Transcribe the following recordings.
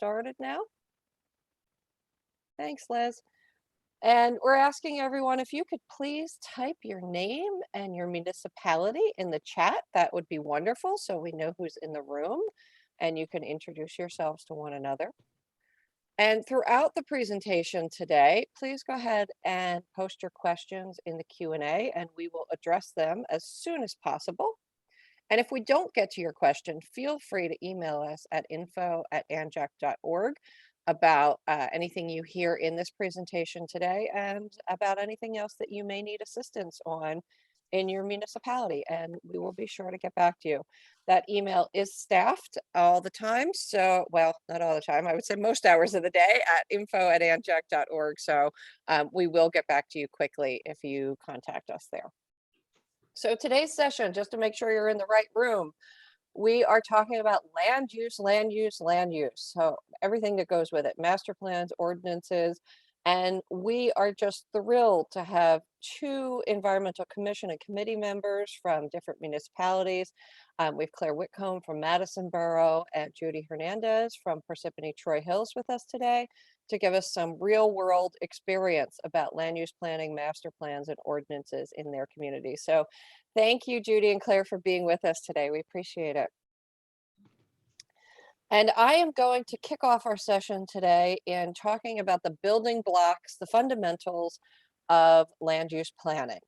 started now. Thanks, Liz. And we're asking everyone if you could please type your name and your municipality in the chat. That would be wonderful so we know who's in the room and you can introduce yourselves to one another. And throughout the presentation today, please go ahead and post your questions in the Q&A and we will address them as soon as possible. And if we don't get to your question, feel free to email us at info@anjac.org about anything you hear in this presentation today and about anything else that you may need assistance on in your municipality, and we will be sure to get back to you. That email is staffed all the time, so, well, not all the time, I would say most hours of the day at info@anjac.org, so we will get back to you quickly if you contact us there. So today's session, just to make sure you're in the right room, we are talking about land use, land use, land use. So everything that goes with it, master plans, ordinances, and we are just thrilled to have two environmental commission and committee members from different municipalities. We've Claire Whitcomb from Madison Borough and Judy Hernandez from Parsippany Troy Hills with us today to give us some real world experience about land use planning, master plans, and ordinances in their community. So thank you, Judy and Claire, for being with us today. We appreciate it. And I am going to kick off our session today in talking about the building blocks, the fundamentals of land use planning.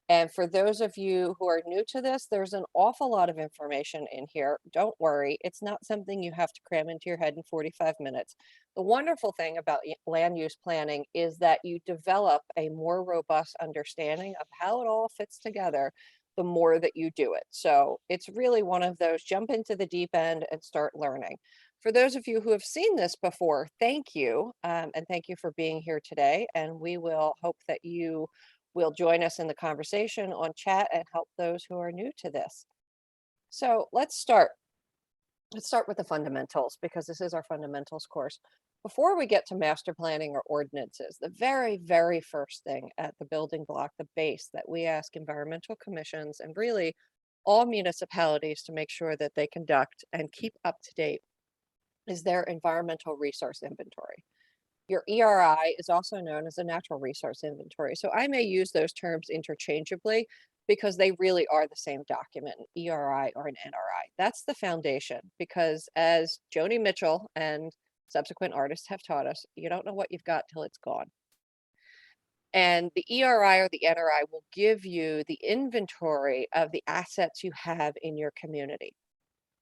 And for those of you who are new to this, there's an awful lot of information in here. Don't worry, it's not something you have to cram into your head in 45 minutes. The wonderful thing about land use planning is that you develop a more robust understanding of how it all fits together the more that you do it. So it's really one of those jump into the deep end and start learning. For those of you who have seen this before, thank you. And thank you for being here today. And we will hope that you will join us in the conversation on chat and help those who are new to this. So let's start. Let's start with the fundamentals because this is our fundamentals course. Before we get to master planning or ordinances, the very, very first thing at the building block, the base that we ask environmental commissions and really all municipalities to make sure that they conduct and keep up to date is their environmental resource inventory. Your ERI is also known as a natural resource inventory. So I may use those terms interchangeably because they really are the same document, an ERI or an NRI. That's the foundation because as Joni Mitchell and subsequent artists have taught us, you don't know what you've got till it's gone. And the ERI or the NRI will give you the inventory of the assets you have in your community.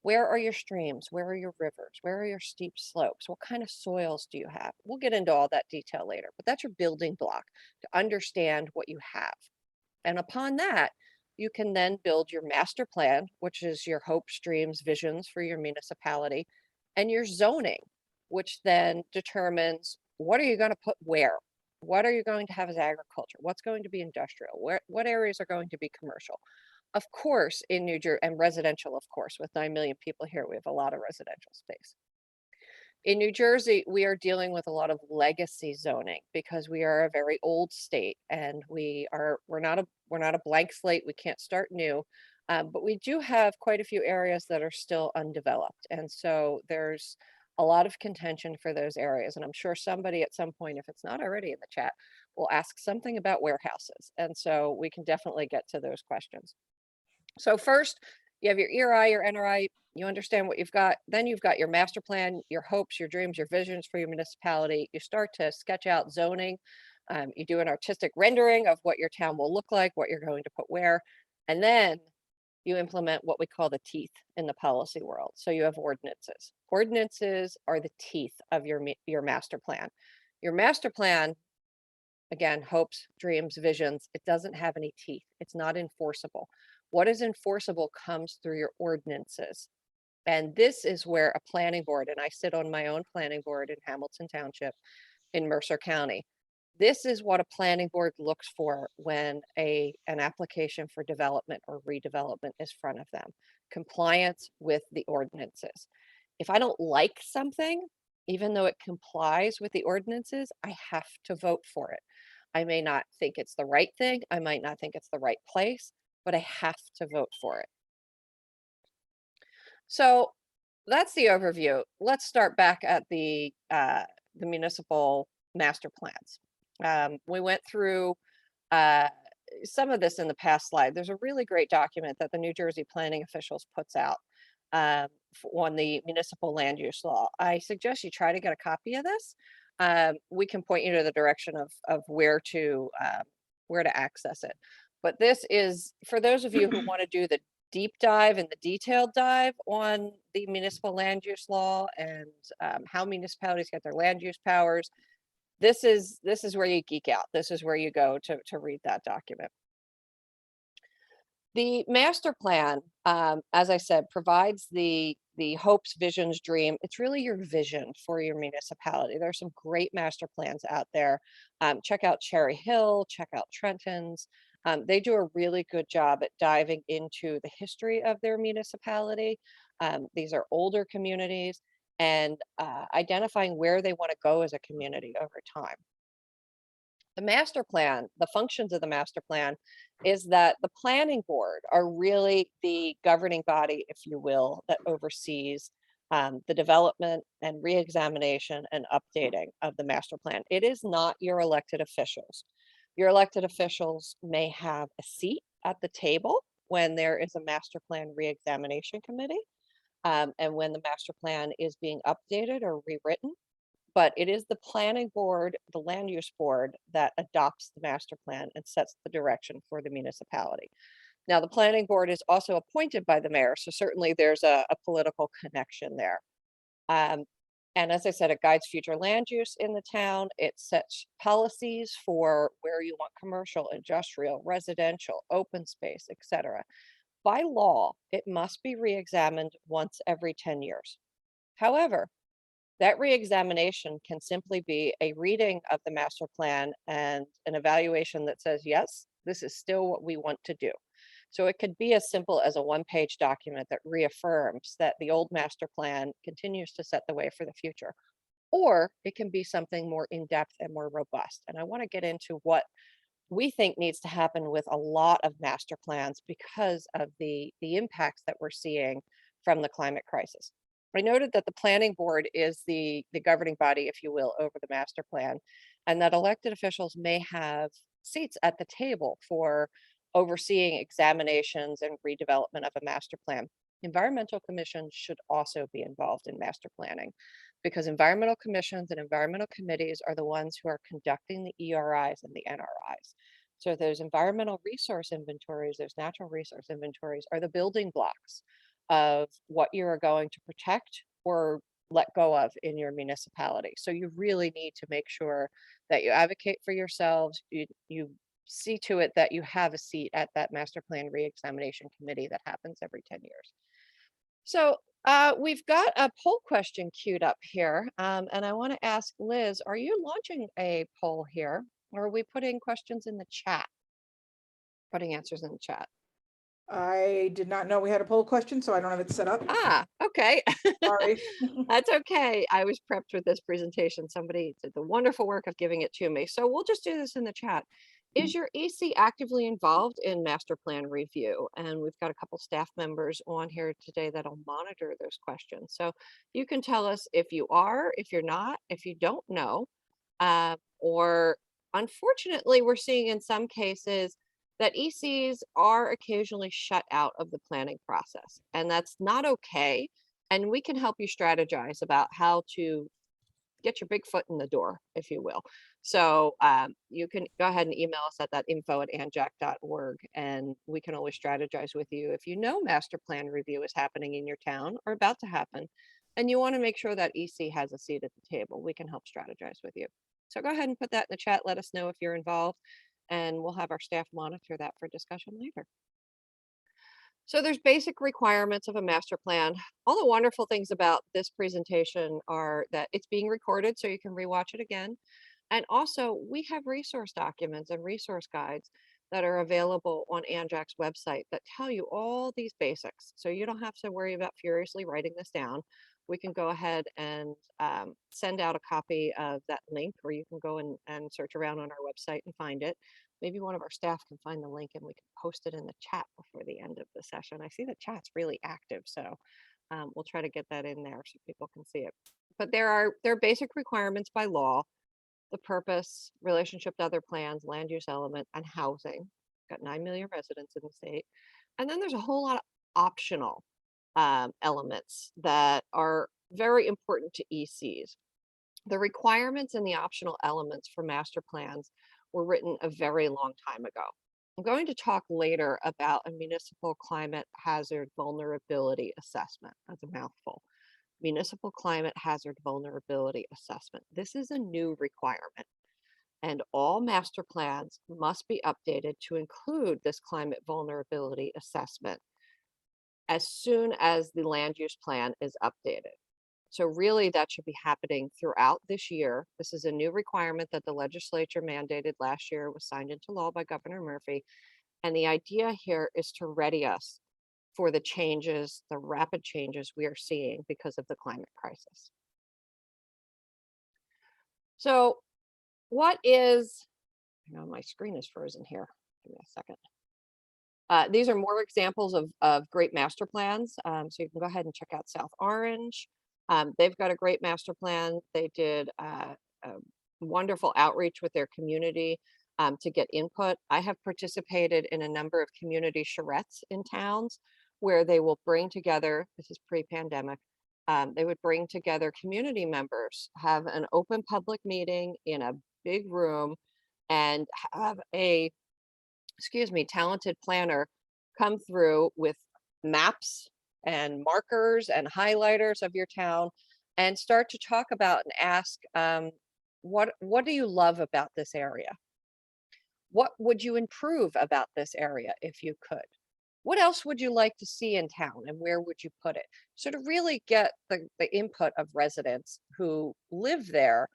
Where are your streams? Where are your rivers? Where are your steep slopes? What kind of soils do you have? We'll get into all that detail later, but that's your building block to understand what you have. And upon that, you can then build your master plan, which is your hopes, dreams, visions for your municipality, and your zoning, which then determines what are you going to put where? What are you going to have as agriculture? What's going to be industrial? What areas are going to be commercial? Of course, in New Jersey, and residential, of course, with 9 million people here, we have a lot of residential space. In New Jersey, we are dealing with a lot of legacy zoning because we are a very old state and we're not a blank slate. We can't start new, but we do have quite a few areas that are still undeveloped. And so there's a lot of contention for those areas. And I'm sure somebody at some point, if it's not already in the chat, will ask something about warehouses. And so we can definitely get to those questions. So first, you have your ERI, your NRI, you understand what you've got. Then you've got your master plan, your hopes, your dreams, your visions for your municipality. You start to sketch out zoning. You do an artistic rendering of what your town will look like, what you're going to put where. And then you implement what we call the teeth in the policy world. So you have ordinances. Ordinances are the teeth of your master plan. Your master plan, again, hopes, dreams, visions, it doesn't have any teeth. It's not enforceable. What is enforceable comes through your ordinances. And this is where a planning board, and I sit on my own planning board in Hamilton Township in Mercer County. This is what a planning board looks for when an application for development or redevelopment is front of them. Compliance with the ordinances. If I don't like something, even though it complies with the ordinances, I have to vote for it. I may not think it's the right thing. I might not think it's the right place, but I have to vote for it. So that's the overview. Let's start back at the municipal master plans. We went through uh, some of this in the past slide. There's a really great document that the New Jersey planning officials puts out on the municipal land use law. I suggest you try to get a copy of this. We can point you to the direction of where to access it. But this is for those of you who want to do the deep dive and the detailed dive on the municipal land use law and how municipalities get their land use powers. This is where you geek out. This is where you go to read that document. The master plan, as I said, provides the hopes, visions, dream. It's really your vision for your municipality. There are some great master plans out there. Check out Cherry Hill, check out Trenton's. They do a really good job at diving into the history of their municipality. These are older communities and identifying where they want to go as a community over time. The master plan, the functions of the master plan is that the planning board are really the governing body, if you will, that oversees the development and reexamination and updating of the master plan. It is not your elected officials. Your elected officials may have a seat at the table when there is a master plan reexamination committee and when the master plan is being updated or rewritten, but it is the planning board, the land use board that adopts the master plan and sets the direction for the municipality. Now, the planning board is also appointed by the mayor, so certainly there's a political connection there. And as I said, it guides future land use in the town. It sets policies for where you want commercial, industrial, residential, open space, etc. By law, it must be reexamined once every 10 years. However, that reexamination can simply be a reading of the master plan and an evaluation that says, yes, this is still what we want to do. So it could be as simple as a one-page document that reaffirms that the old master plan continues to set the way for the future. Or it can be something more in-depth and more robust. And I want to get into what we think needs to happen with a lot of master plans because of the impacts that we're seeing from the climate crisis. I noted that the planning board is the governing body, if you will, over the master plan, and that elected officials may have seats at the table for overseeing examinations and redevelopment of a master plan. Environmental commissions should also be involved in master planning because environmental commissions and environmental committees are the ones who are conducting the ERIs and the NRIs. So those environmental resource inventories, those natural resource inventories are the building blocks of what you are going to protect or let go of in your municipality. So you really need to make sure that you advocate for yourselves, you see to it that you have a seat at that master plan reexamination committee that happens every 10 years. So we've got a poll question queued up here, and I want to ask Liz, are you launching a poll here, or are we putting questions in the chat? Putting answers in the chat. I did not know we had a poll question, so I don't have it set up. Ah, okay. Sorry. That's okay. I was prepped with this presentation. Somebody did the wonderful work of giving it to me. So we'll just do this in the chat. Is your EC actively involved in master plan review? And we've got a couple staff members on here today that'll monitor those questions. So you can tell us if you are, if you're not, if you don't know, or unfortunately, we're seeing in some cases that ECs are occasionally shut out of the planning process, and that's not okay. And we can help you strategize about how to get your big foot in the door, if you will. So you can go ahead and email us at that info@anjac.org, and we can always strategize with you. If you know master plan review is happening in your town or about to happen, and you want to make sure that EC has a seat at the table, we can help strategize with you. So go ahead and put that in the chat. Let us know if you're involved, and we'll have our staff monitor that for discussion later. So there's basic requirements of a master plan. All the wonderful things about this presentation are that it's being recorded so you can rewatch it again. And also we have resource documents and resource guides that are available on ANJAC's website that tell you all these basics. So you don't have to worry about furiously writing this down. We can go ahead and send out a copy of that link, or you can go and search around on our website and find it. Maybe one of our staff can find the link and we can post it in the chat before the end of the session. I see the chat's really active, so We'll try to get that in there so people can see it. But there are basic requirements by law: the purpose, relationship to other plans, land use element, and housing. Got 9 million residents in the state. And then there's a whole lot of optional elements that are very important to ECs. The requirements and the optional elements for master plans were written a very long time ago. I'm going to talk later about a municipal climate hazard vulnerability assessment. That's a mouthful. Municipal climate hazard vulnerability assessment. This is a new requirement, and all master plans must be updated to include this climate vulnerability assessment as soon as the land use plan is updated. So really that should be happening throughout this year. This is a new requirement that the legislature mandated last year, was signed into law by Governor Murphy. And the idea here is to ready us for the changes, the rapid changes we are seeing because of the climate crisis. So what is, I know my screen is frozen here. Give me a second. These are more examples of great master plans. So you can go ahead and check out South Orange. They've got a great master plan. They did a wonderful outreach with their community to get input. I have participated in a number of community charrettes in towns where they will bring together, this is pre-pandemic, they would bring together community members, have an open public meeting in a big room, and have a, talented planner come through with maps and markers and highlighters of your town and start to talk about and ask, what do you love about this area? What would you improve about this area if you could? What else would you like to see in town, and where would you put it? So to really get the input of residents who live there,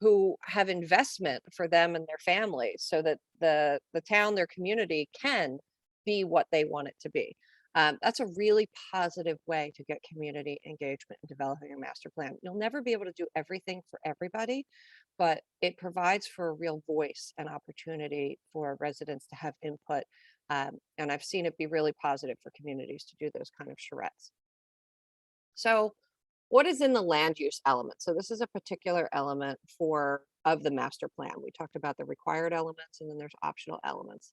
who have investment for them and their families, so that the town, their community, can be what they want it to be. That's a really positive way to get community engagement in developing a master plan. You'll never be able to do everything for everybody, but it provides for a real voice and opportunity for residents to have input. And I've seen it be really positive for communities to do those kind of charrettes. So what is in the land use element? So this is a particular element of the master plan. We talked about the required elements, and then there's optional elements.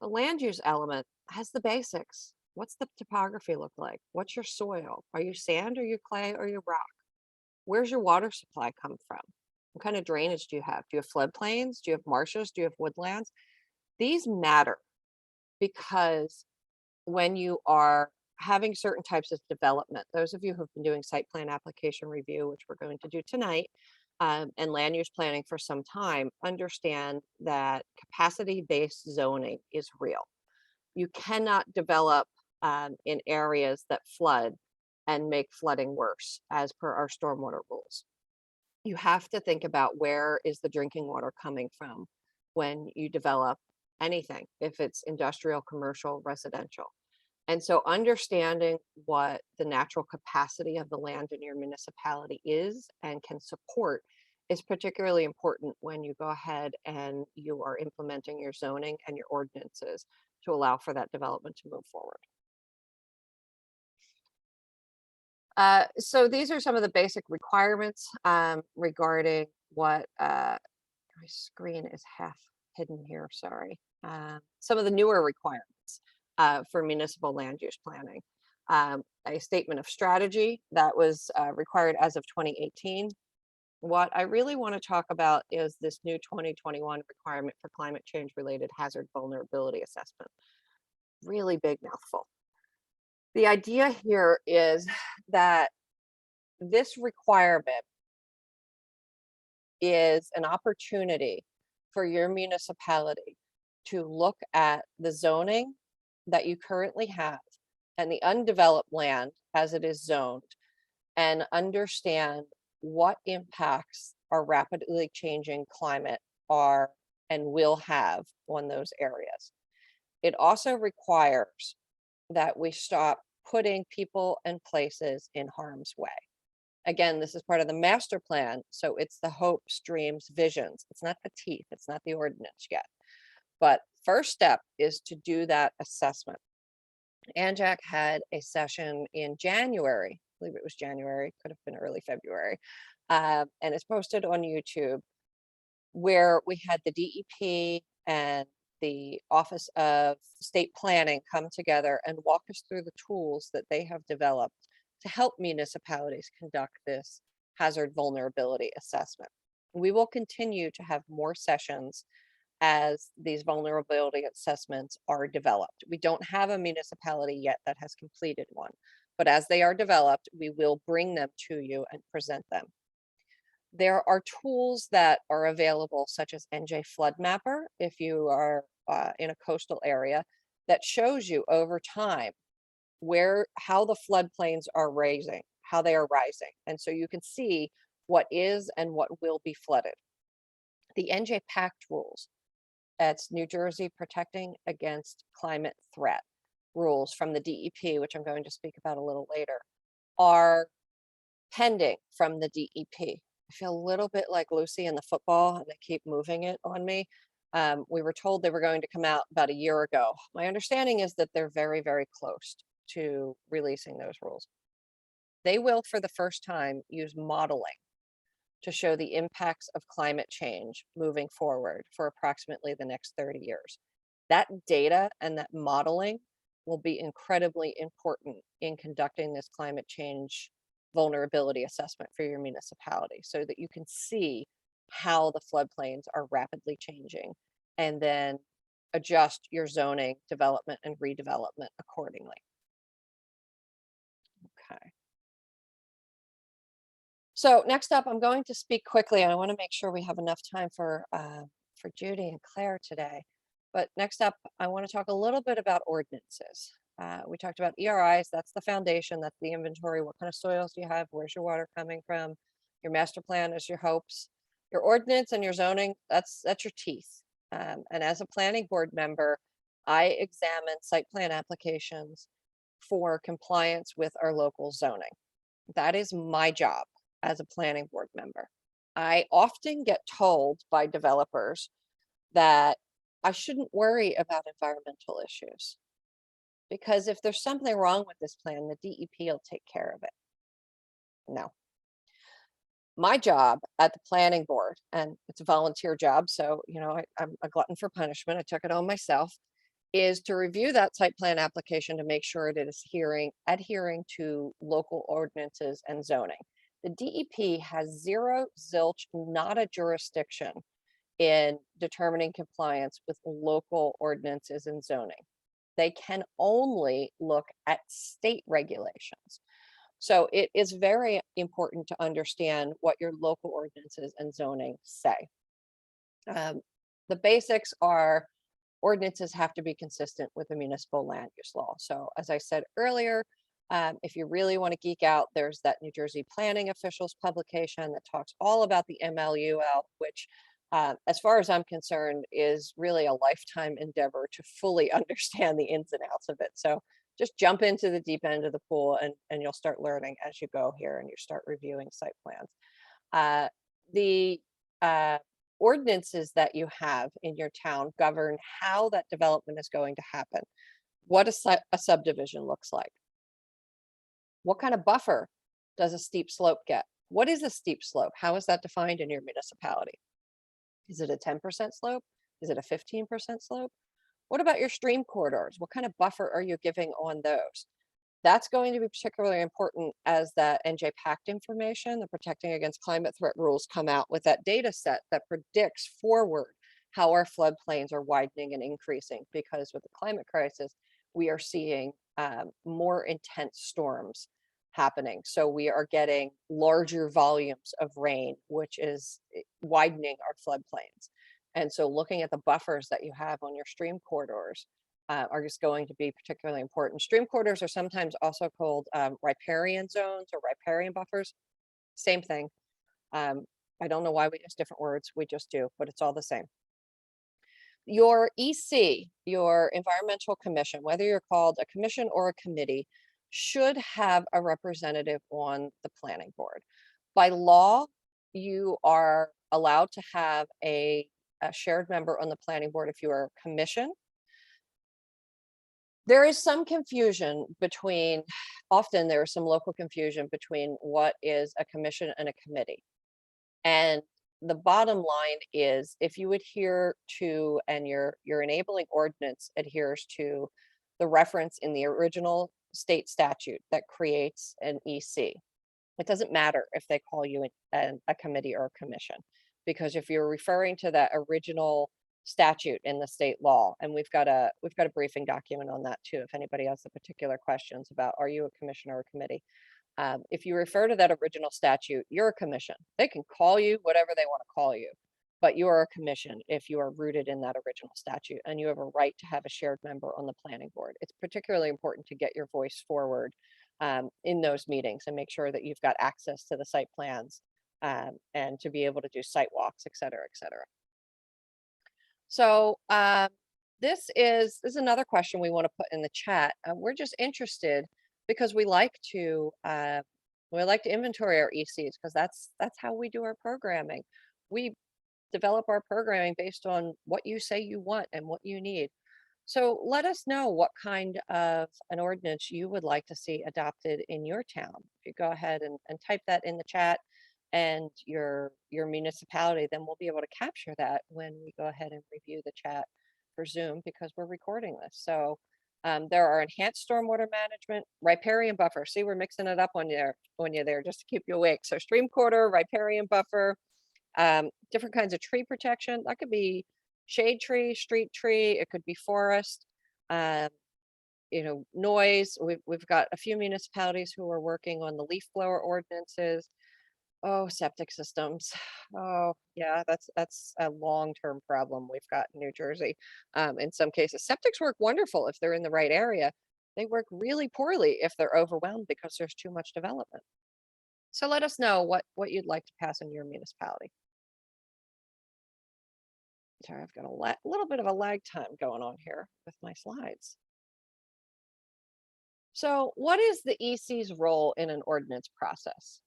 The land use element has the basics. What's the topography look like? What's your soil? Are you sand, or you clay, or you rock? Where's your water supply come from? What kind of drainage do you have? Do you have floodplains? Do you have marshes? Do you have woodlands? These matter because when you are having certain types of development, those of you who've been doing site plan application review, which we're going to do tonight, and land use planning for some time, understand that capacity-based zoning is real. You cannot develop in areas that flood and make flooding worse, as per our stormwater rules. You have to think about, where is the drinking water coming from when you develop anything, if it's industrial, commercial, residential. And so understanding what the natural capacity of the land in your municipality is and can support is particularly important when you go ahead and you are implementing your zoning and your ordinances to allow for that development to move forward. So these are some of the basic requirements regarding what, my screen is half hidden here, sorry. Some of the newer requirements for municipal land use planning. A statement of strategy that was required as of 2018. What I really want to talk about is this new 2021 requirement for climate change related hazard vulnerability assessment. Really big mouthful. The idea here is that this requirement is an opportunity for your municipality to look at the zoning that you currently have and the undeveloped land as it is zoned, and understand what impacts our rapidly changing climate are and will have on those areas. It also requires that we stop putting people and places in harm's way. Again, this is part of the master plan, so it's the hopes, dreams, visions. It's not the teeth, it's not the ordinance yet. But first step is to do that assessment. ANJAC had a session in January, I believe it was January, could have been early February, and it's posted on YouTube, where we had the DEP and the Office of State Planning come together and walk us through the tools that they have developed to help municipalities conduct this hazard vulnerability assessment. We will continue to have more sessions as these vulnerability assessments are developed. We don't have a municipality yet that has completed one, but as they are developed, we will bring them to you and present them. There are tools that are available, such as NJ Flood Mapper, if you are in a coastal area, that shows you over time how the floodplains are rising, how they are rising. And so you can see what is and what will be flooded. The NJ Pact rules, that's New Jersey Protecting Against Climate Threat rules from the DEP, which I'm going to speak about a little later, are pending from the DEP. I feel a little bit like Lucy in the football, and they keep moving it on me. We were told they were going to come out about a year ago. My understanding is that they're very, very close to releasing those rules. They will, for the first time, use modeling to show the impacts of climate change moving forward for approximately the next 30 years. That data and that modeling will be incredibly important in conducting this climate change vulnerability assessment for your municipality, so that you can see how the floodplains are rapidly changing and then adjust your zoning, development, and redevelopment accordingly. Okay. So next up, I'm going to speak quickly, and I want to make sure we have enough time for Judy and Claire today. But next up, I want to talk a little bit about ordinances. We talked about ERIs, that's the foundation, that's the inventory. What kind of soils do you have? Where's your water coming from? Your master plan is your hopes. Your ordinance and your zoning, that's your teeth. And as a planning board member, I examine site plan applications for compliance with our local zoning. That is my job as a planning board member. I often get told by developers that I shouldn't worry about environmental issues, because if there's something wrong with this plan, the DEP will take care of it. No. My job at the planning board, and it's a volunteer job, so I'm a glutton for punishment, I took it on myself, is to review that site plan application to make sure it is adhering to local ordinances and zoning. The DEP has zero, zilch, not a jurisdiction in determining compliance with local ordinances and zoning. They can only look at state regulations. So it is very important to understand what your local ordinances and zoning say. The basics are ordinances have to be consistent with the municipal land use law. So as I said earlier, if you really want to geek out, there's that New Jersey Planning Officials publication that talks all about the MLUL, which as far as I'm concerned, is really a lifetime endeavor to fully understand the ins and outs of it. So just jump into the deep end of the pool and you'll start learning as you go here and you start reviewing site plans. The ordinances that you have in your town govern how that development is going to happen, what a subdivision looks like. What kind of buffer does a steep slope get? What is a steep slope? How is that defined in your municipality? Is it a 10% slope? Is it a 15% slope? What about your stream corridors? What kind of buffer are you giving on those? That's going to be particularly important as that NJ Pact information, the Protecting Against Climate Threat rules, come out with that data set that predicts forward how our floodplains are widening and increasing, because with the climate crisis, we are seeing more intense storms happening. So we are getting larger volumes of rain, which is widening our floodplains. And so looking at the buffers that you have on your stream corridors are just going to be particularly important. Stream corridors are sometimes also called riparian zones or riparian buffers. Same thing. I don't know why we use different words. We just do, but it's all the same. Your EC, your environmental commission, whether you're called a commission or a committee, should have a representative on the planning board. By law, you are allowed to have a shared member on the planning board if you are a commission. There is some confusion between, often there is some local confusion between what is a commission and a committee. And the bottom line is, if you adhere to, and your enabling ordinance adheres to the reference in the original state statute that creates an EC, it doesn't matter if they call you a committee or a commission, because if you're referring to that original statute in the state law, and we've got a briefing document on that too, if anybody has the particular questions about, are you a commission or a committee? If you refer to that original statute, you're a commission. They can call you whatever they want to call you, but you are a commission if you are rooted in that original statute, and you have a right to have a shared member on the planning board. It's particularly important to get your voice forward in those meetings and make sure that you've got access to the site plans and to be able to do site walks, et cetera, et cetera. So this is another question we want to put in the chat. We're just interested because we like to inventory our ECs, because that's how we do our programming. We develop our programming based on what you say you want and what you need. So let us know what kind of an ordinance you would like to see adopted in your town. If you go ahead and type that in the chat and your municipality, then we'll be able to capture that when we go ahead and review the chat for Zoom, because we're recording this. So there are enhanced stormwater management, riparian buffer. See, we're mixing it up on you there just to keep you awake. So stream corridor, riparian buffer, different kinds of tree protection. That could be shade tree, street tree, it could be forest, noise. We've got a few municipalities who are working on the leaf blower ordinances. Oh, septic systems. Oh, yeah, that's a long-term problem we've got in New Jersey. In some cases, septics work wonderful if they're in the right area. They work really poorly if they're overwhelmed because there's too much development. So let us know what you'd like to pass in your municipality. Sorry, I've got a little bit of a lag time going on here with my slides. So what is the EC's role in an ordinance process?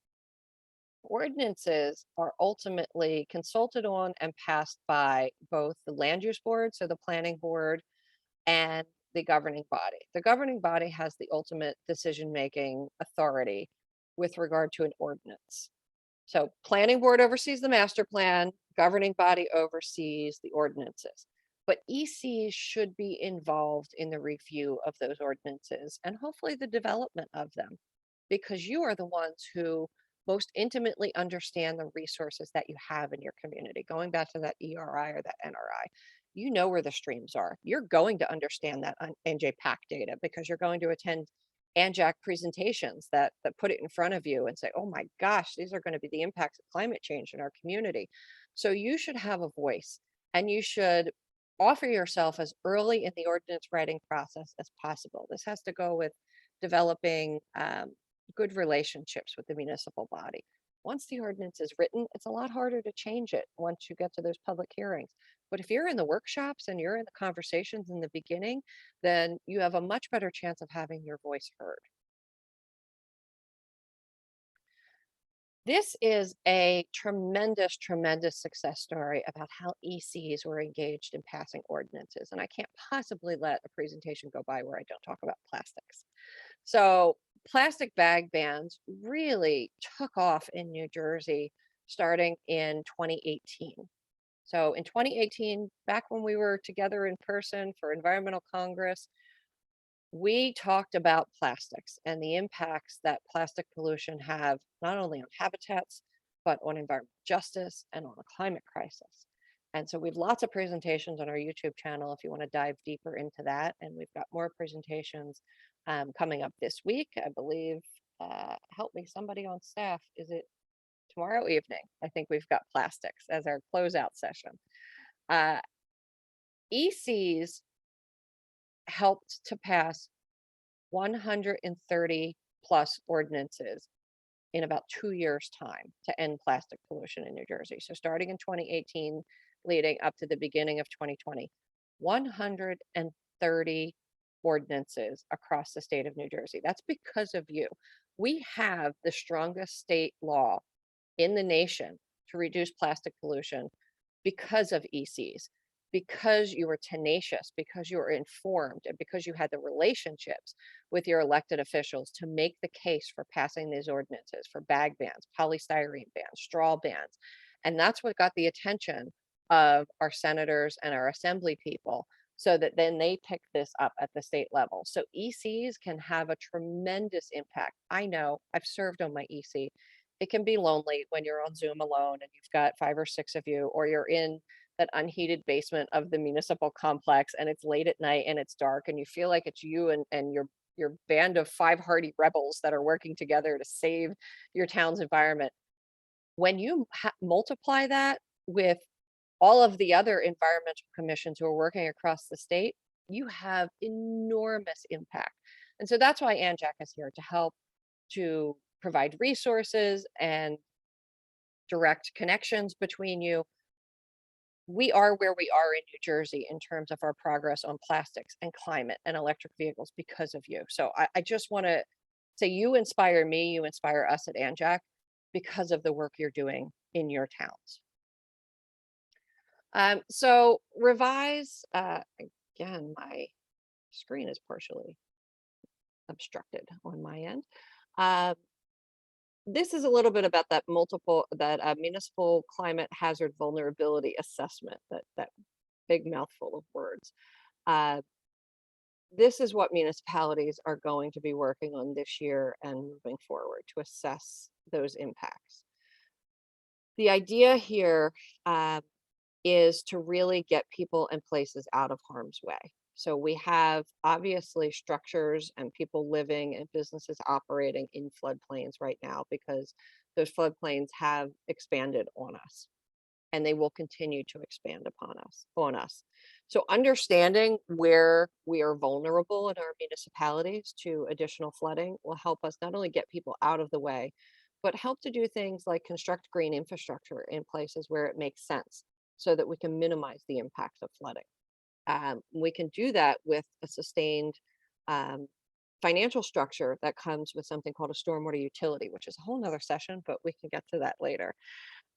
Ordinances are ultimately consulted on and passed by both the land use board, so the planning board, and the governing body. The governing body has the ultimate decision-making authority with regard to an ordinance. So planning board oversees the master plan, governing body oversees the ordinances. But ECs should be involved in the review of those ordinances and hopefully the development of them, because you are the ones who most intimately understand the resources that you have in your community. Going back to that ERI or that NRI, you know where the streams are. You're going to understand that on NJPAC data because you're going to attend ANJAC presentations that put it in front of you and say, oh my gosh, these are going to be the impacts of climate change in our community. So you should have a voice, and you should offer yourself as early in the ordinance writing process as possible. This has to go with developing good relationships with the municipal body. Once the ordinance is written, it's a lot harder to change it once you get to those public hearings. But if you're in the workshops and you're in the conversations in the beginning, then you have a much better chance of having your voice heard. This is a tremendous, tremendous success story about how ECs were engaged in passing ordinances. And I can't possibly let a presentation go by where I don't talk about plastics. So plastic bag bans really took off in New Jersey starting in 2018. So in 2018, back when we were together in person for Environmental Congress, we talked about plastics and the impacts that plastic pollution have not only on habitats, but on environmental justice and on a climate crisis. And so we've lots of presentations on our YouTube channel if you want to dive deeper into that. And we've got more presentations coming up this week, I believe. Help me, somebody on staff. Is it tomorrow evening? I think we've got plastics as our closeout session. ECs helped to pass 130 plus ordinances in about 2 years' time to end plastic pollution in New Jersey. So starting in 2018, leading up to the beginning of 2020, 130 ordinances across the state of New Jersey. That's because of you. We have the strongest state law in the nation to reduce plastic pollution because of ECs. because you were tenacious, because you were informed, and because you had the relationships with your elected officials to make the case for passing these ordinances for bag bans, polystyrene bans, straw bans. And that's what got the attention of our senators and our assembly people, so that then they pick this up at the state level. So ECs can have a tremendous impact. I know, I've served on my EC. It can be lonely when you're on Zoom alone and you've got 5 or 6 of you, or you're in that unheated basement of the municipal complex and it's late at night and it's dark and you feel like it's you and your band of 5 hardy rebels that are working together to save your town's environment. When you multiply that with all of the other environmental commissions who are working across the state, you have enormous impact. And so that's why ANJAC is here, to help to provide resources and direct connections between you. We are where we are in New Jersey in terms of our progress on plastics and climate and electric vehicles because of you. So I just want to say you inspire me, you inspire us at ANJAC because of the work you're doing in your towns. So revise, again, my screen is partially obstructed on my end. This is a little bit about that municipal climate hazard vulnerability assessment, that big mouthful of words. This is what municipalities are going to be working on this year and moving forward to assess those impacts. The idea here is to really get people and places out of harm's way. So we have obviously structures and people living and businesses operating in floodplains right now because those floodplains have expanded on us and they will continue to expand on us. So understanding where we are vulnerable in our municipalities to additional flooding will help us not only get people out of the way, but help to do things like construct green infrastructure in places where it makes sense, so that we can minimize the impacts of flooding. We can do that with a sustained financial structure that comes with something called a stormwater utility, which is a whole nother session, but we can get to that later.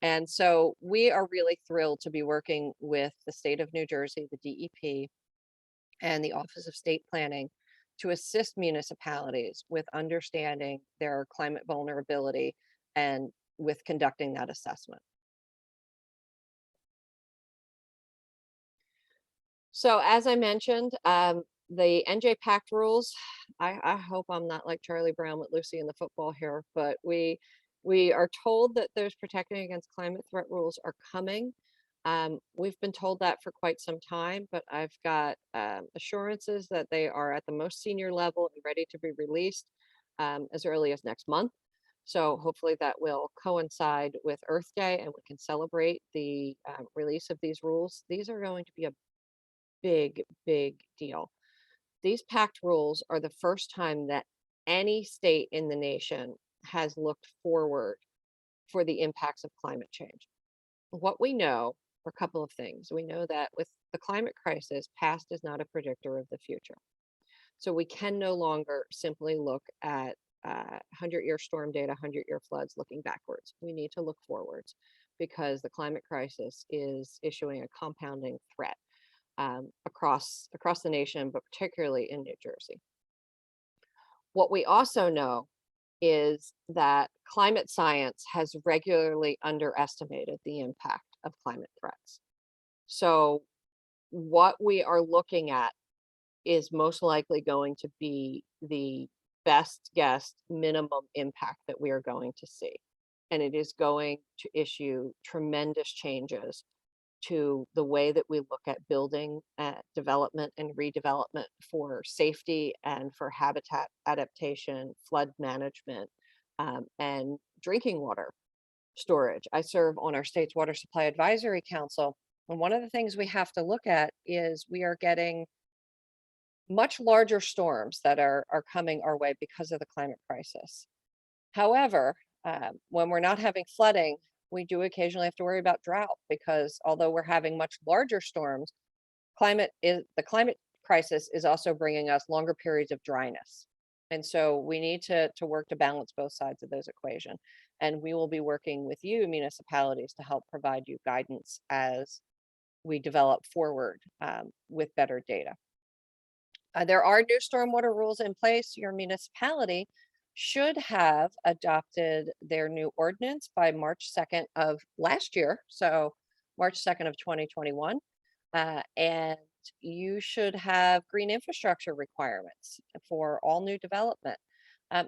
And so we are really thrilled to be working with the state of New Jersey, the DEP, and the Office of State Planning to assist municipalities with understanding their climate vulnerability and with conducting that assessment. So as I mentioned, the NJ Pact rules, I hope I'm not like Charlie Brown with Lucy in the football here, but we are told that those protecting against climate threat rules are coming. We've been told that for quite some time, but I've got assurances that they are at the most senior level and ready to be released as early as next month. So hopefully that will coincide with Earth Day and we can celebrate the release of these rules. These are going to be a big deal. These pact rules are the first time that any state in the nation has looked forward for the impacts of climate change. What we know are a couple of things. We know that with the climate crisis, past is not a predictor of the future. So we can no longer simply look at 100-year storm data, 100-year floods looking backwards. We need to look forwards because the climate crisis is issuing a compounding threat across the nation, but particularly in New Jersey. What we also know is that climate science has regularly underestimated the impact of climate threats. So what we are looking at is most likely going to be the best guess minimum impact that we are going to see. And it is going to issue tremendous changes to the way that we look at building development and redevelopment for safety and for habitat adaptation, flood management, and drinking water storage. I serve on our state's Water Supply Advisory Council, and one of the things we have to look at is we are getting much larger storms that are coming our way because of the climate crisis. However, when we're not having flooding, we do occasionally have to worry about drought because although we're having much larger storms, the climate crisis is also bringing us longer periods of dryness. And so we need to work to balance both sides of those equation. And we will be working with you, municipalities, to help provide you guidance as we develop forward with better data. There are new stormwater rules in place. Your municipality should have adopted their new ordinance by March 2nd of last year, so March 2nd of 2021. And you should have green infrastructure requirements for all new development.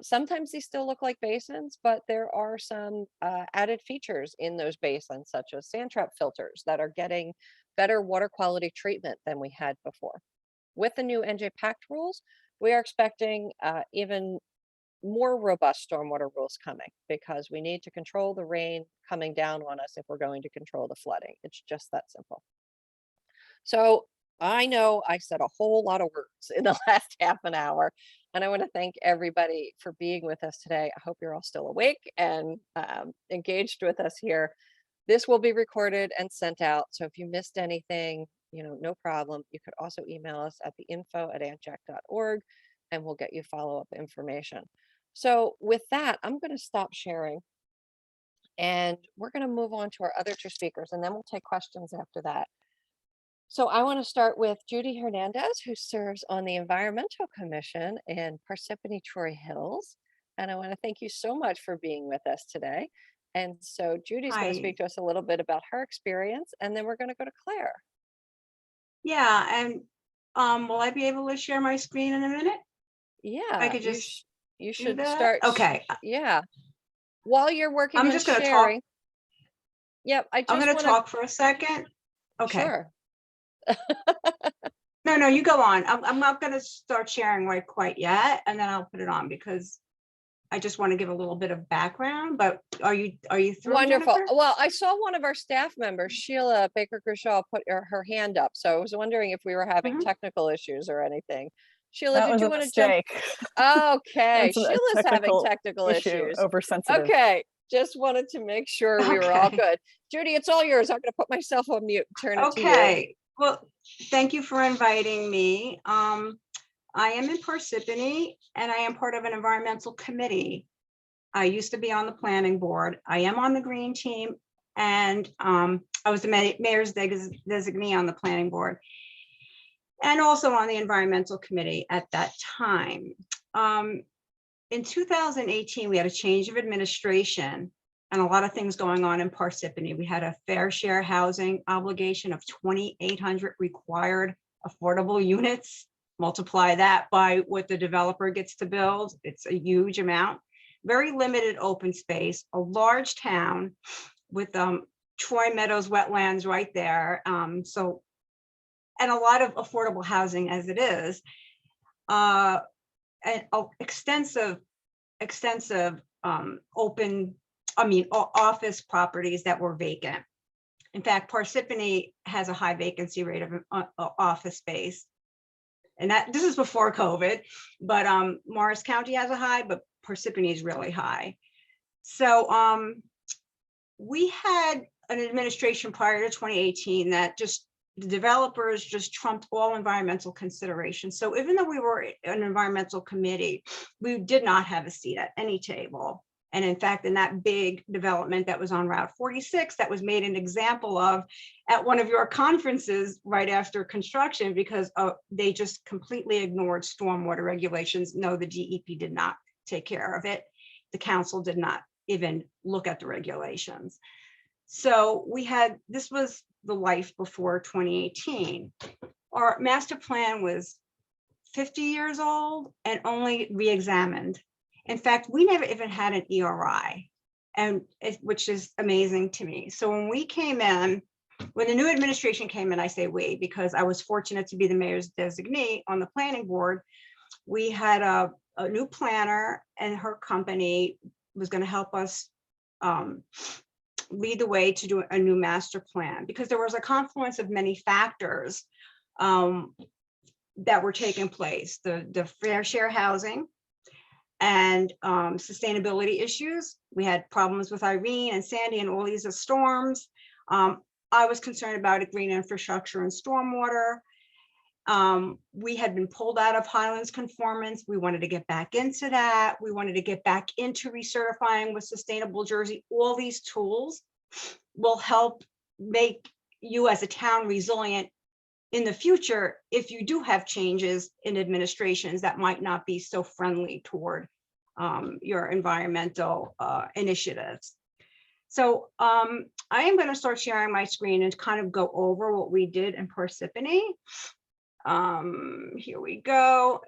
Sometimes these still look like basins, but there are some added features in those basins, such as sand trap filters that are getting better water quality treatment than we had before. With the new NJ Pact rules, we are expecting even more robust stormwater rules coming, because we need to control the rain coming down on us if we're going to control the flooding. It's just that simple. So I know I said a whole lot of words in the last half an hour, and I want to thank everybody for being with us today. I hope you're all still awake and engaged with us here. This will be recorded and sent out. So if you missed anything, no problem. You could also email us at the info@antjac.org and we'll get you follow-up information. So with that, I'm going to stop sharing and we're going to move on to our other two speakers, and then we'll take questions after that. So I want to start with Judy Hernandez, who serves on the Environmental Commission in Parsippany Troy Hills. And I want to thank you so much for being with us today. And so Judy's going to Hi. speak to us a little bit about her experience, and then we're going to go to Claire. Yeah, and will I be able to share my screen in a minute? Yeah, could just you do should that? start. Okay. Yeah. While you're working I'm on just gonna talk. sharing. Yep, I I'm just gonna want talk for a second. Okay. Sure. No, you go on. I'm not gonna start sharing right quite yet, and then I'll put it on because I just want to give a little bit of background. But are you through, Wonderful. Jennifer? Well, I saw one of our staff members, Sheila Baker-Grishaw, put her hand up. So I was wondering if we were having Mhm. technical issues or anything. Sheila, That did was you a want to jump? mistake. Okay, It's a Sheila's having technical technical issue, issues. oversensitive. Okay, just wanted to make sure we were all Okay. good. Judy, it's all yours. I'm going to put myself on mute, turn it to you. Okay. Well, thank you for inviting me. I am in Parsippany, and I am part of an environmental committee. I used to be on the planning board. I am on the green team, and I was the mayor's designee on the planning board, and also on the environmental committee at that time. In 2018, we had a change of administration and a lot of things going on in Parsippany. We had a fair share housing obligation of 2,800 required affordable units. Multiply that by what the developer gets to build. It's a huge amount. Very limited open space, a large town with Troy Meadows wetlands right there. And a lot of affordable housing as it is. And extensive office properties that were vacant. In fact, Parsippany has a high vacancy rate of office space. And this is before COVID, but Morris County has a high, but Parsippany is really high. So we had an administration prior to 2018 that the developers just trumped all environmental considerations. So even though we were an environmental committee, we did not have a seat at any table. And in fact, in that big development that was on Route 46, that was made an example of at one of your conferences right after construction, because they just completely ignored stormwater regulations. No, the DEP did not take care of it. The council did not even look at the regulations. So this was the life before 2018. Our master plan was 50 years old and only re-examined. In fact, we never even had an ERI, which is amazing to me. So when the new administration came in, I say we, because I was fortunate to be the mayor's designee on the planning board. We had a new planner, and her company was going to help us lead the way to do a new master plan, because there was a confluence of many factors that were taking place. The fair share housing and sustainability issues. We had problems with Irene and Sandy and all these storms. I was concerned about green infrastructure and stormwater. We had been pulled out of Highlands conformance. We wanted to get back into that. We wanted to get back into recertifying with Sustainable Jersey. All these tools will help make you as a town resilient in the future if you do have changes in administrations that might not be so friendly toward your environmental initiatives. So I am going to start sharing my screen and kind of go over what we did in Parsippany. Here we go.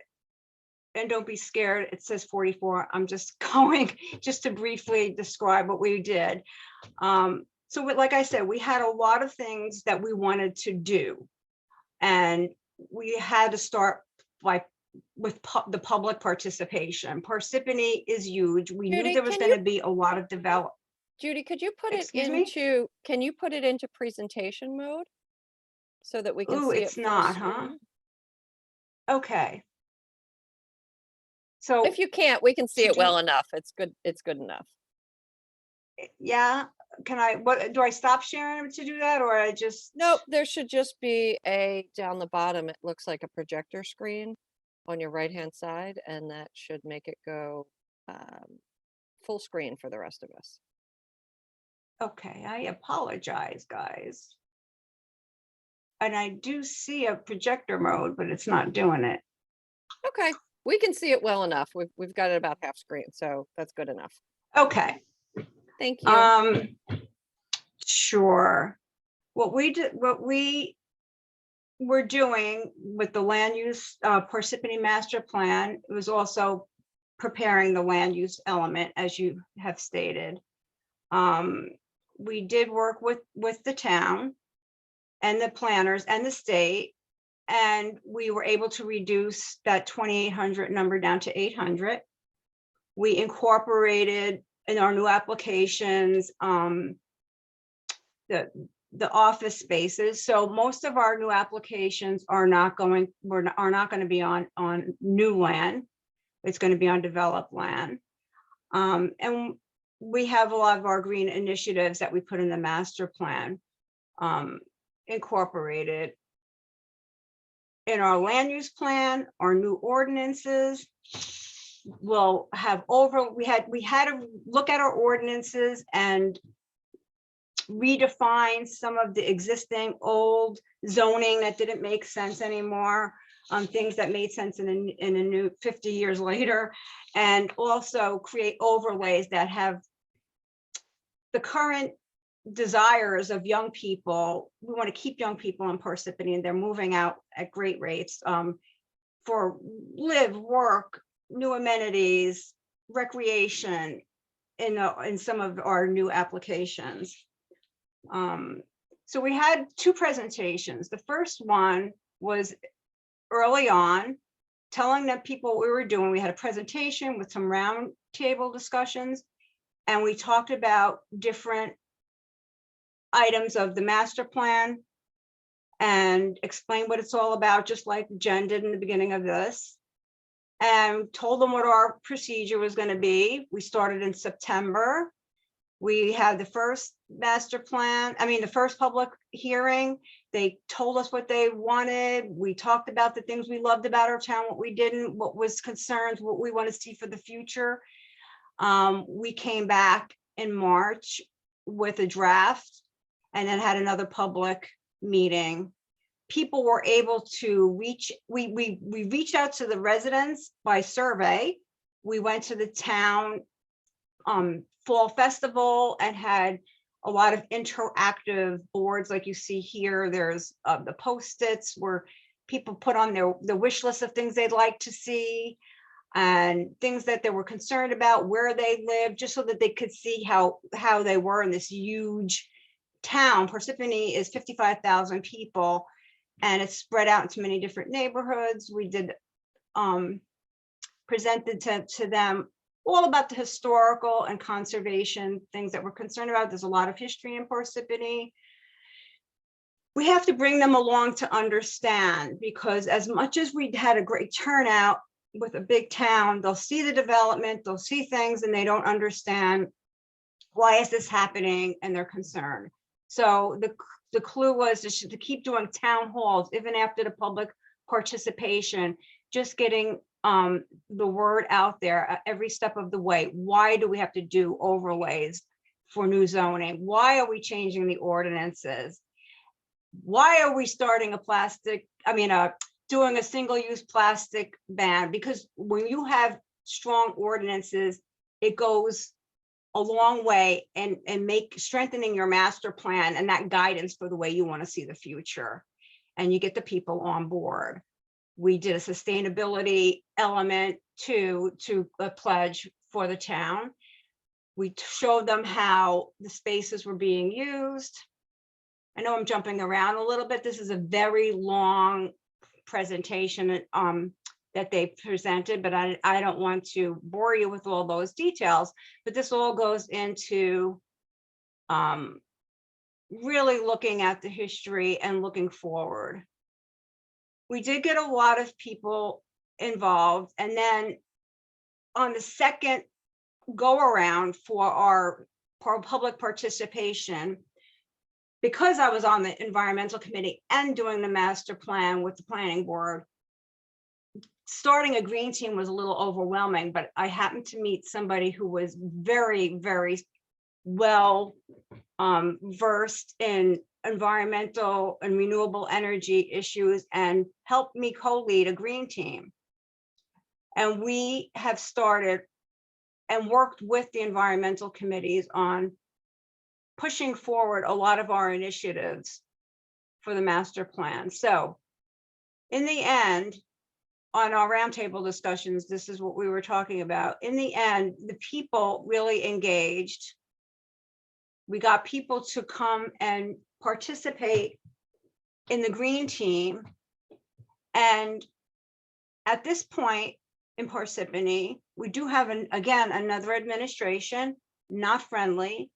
And don't be scared, it says 44. I'm just going just to briefly describe what we did. So like I said, we had a lot of things that we wanted to do. And we had to start with the public participation. Parsippany is huge. We knew Judy, there was can going to you- be a lot of development. Judy, could you put it Excuse me? into, can you put it into presentation mode? So that we can Ooh, see it it's full not, huh? screen? Okay. So If you can't, we can see to it well do- enough. It's good enough. yeah, can I, what, do I stop sharing to do that, or I just? Nope, there should just be down the bottom, it looks like a projector screen on your right-hand side, and that should make it go full screen for the rest of us. Okay, I apologize, guys. And I do see a projector mode, but it's not doing it. Okay, we can see it well enough. We've got it about half screen, so that's good enough. Okay. Thank you. Sure. What we were doing with the land use Parsippany master plan, it was also preparing the land use element, as you have stated. We did work with the town and the planners and the state, and we were able to reduce that 2,800 number down to 800. We incorporated in our new applications the office spaces. So most of our new applications are not going to be on new land. It's going to be on developed land. And we have a lot of our green initiatives that we put in the master plan incorporated in our land use plan, our new ordinances. We'll have we had to look at our ordinances and redefine some of the existing old zoning that didn't make sense anymore, things that made sense in a new 50 years later, and also create overlays that have the current desires of young people. We want to keep young people in Parsippany, and they're moving out at great rates for live, work, new amenities, recreation in some of our new applications. So we had two presentations. The first one was early on, telling the people what we were doing. We had a presentation with some round table discussions, and we talked about different items of the master plan and explained what it's all about, just like Jen did in the beginning of this, and told them what our procedure was going to be. We started in September. We had the first master plan, the first public hearing. They told us what they wanted. We talked about the things we loved about our town, what we didn't, what was concerns, what we want to see for the future. We came back in March with a draft and then had another public meeting. People were able to reach, we reached out to the residents by survey. We went to the town fall festival and had a lot of interactive boards like you see here. There's the Post-its where people put on the wish list of things they'd like to see and things that they were concerned about, where they live, just so that they could see how they were in this huge town. Parsippany is 55,000 people, and it's spread out into many different neighborhoods. We did presented to them all about the historical and conservation things that we're concerned about. There's a lot of history in Parsippany. We have to bring them along to understand, because as much as we had a great turnout with a big town, they'll see the development, they'll see things, and they don't understand why is this happening, and they're concerned. So the clue was to keep doing town halls, even after the public participation, just getting the word out there every step of the way. Why do we have to do overlays for new zoning? Why are we changing the ordinances? why are we starting doing a single-use plastic ban? Because when you have strong ordinances, it goes a long way and strengthening your master plan and that guidance for the way you want to see the future. And you get the people on board. We did a sustainability element to a pledge for the town. We showed them how the spaces were being used. I know I'm jumping around a little bit. This is a very long presentation that they presented, but I don't want to bore you with all those details, but this all goes into really looking at the history and looking forward. We did get a lot of people involved, and then on the second go around for our public participation, because I was on the environmental committee and doing the master plan with the planning board, starting a green team was a little overwhelming, but I happened to meet somebody who was very, very well versed in environmental and renewable energy issues and helped me co-lead a green team. And we have started and worked with the environmental committees on pushing forward a lot of our initiatives for the master plan. So in the end, on our roundtable discussions, this is what we were talking about. In the end, the people really engaged. We got people to come and participate in the green team. And at this point in Parsippany, we do have, again, another administration, not friendly.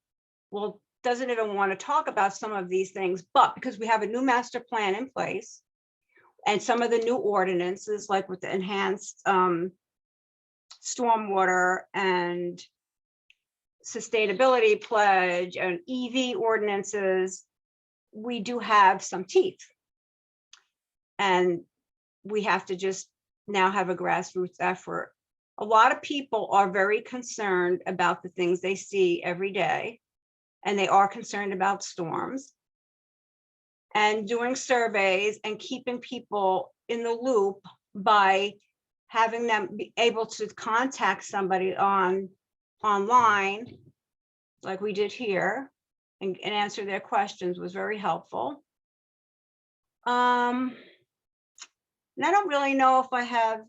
Well, doesn't even want to talk about some of these things, but because we have a new master plan in place and some of the new ordinances, like with the enhanced stormwater and sustainability pledge and EV ordinances, we do have some teeth. And we have to just now have a grassroots effort. A lot of people are very concerned about the things they see every day, and they are concerned about storms. And doing surveys and keeping people in the loop by having them be able to contact somebody online, like we did here, and answer their questions was very helpful. And I don't really know if I have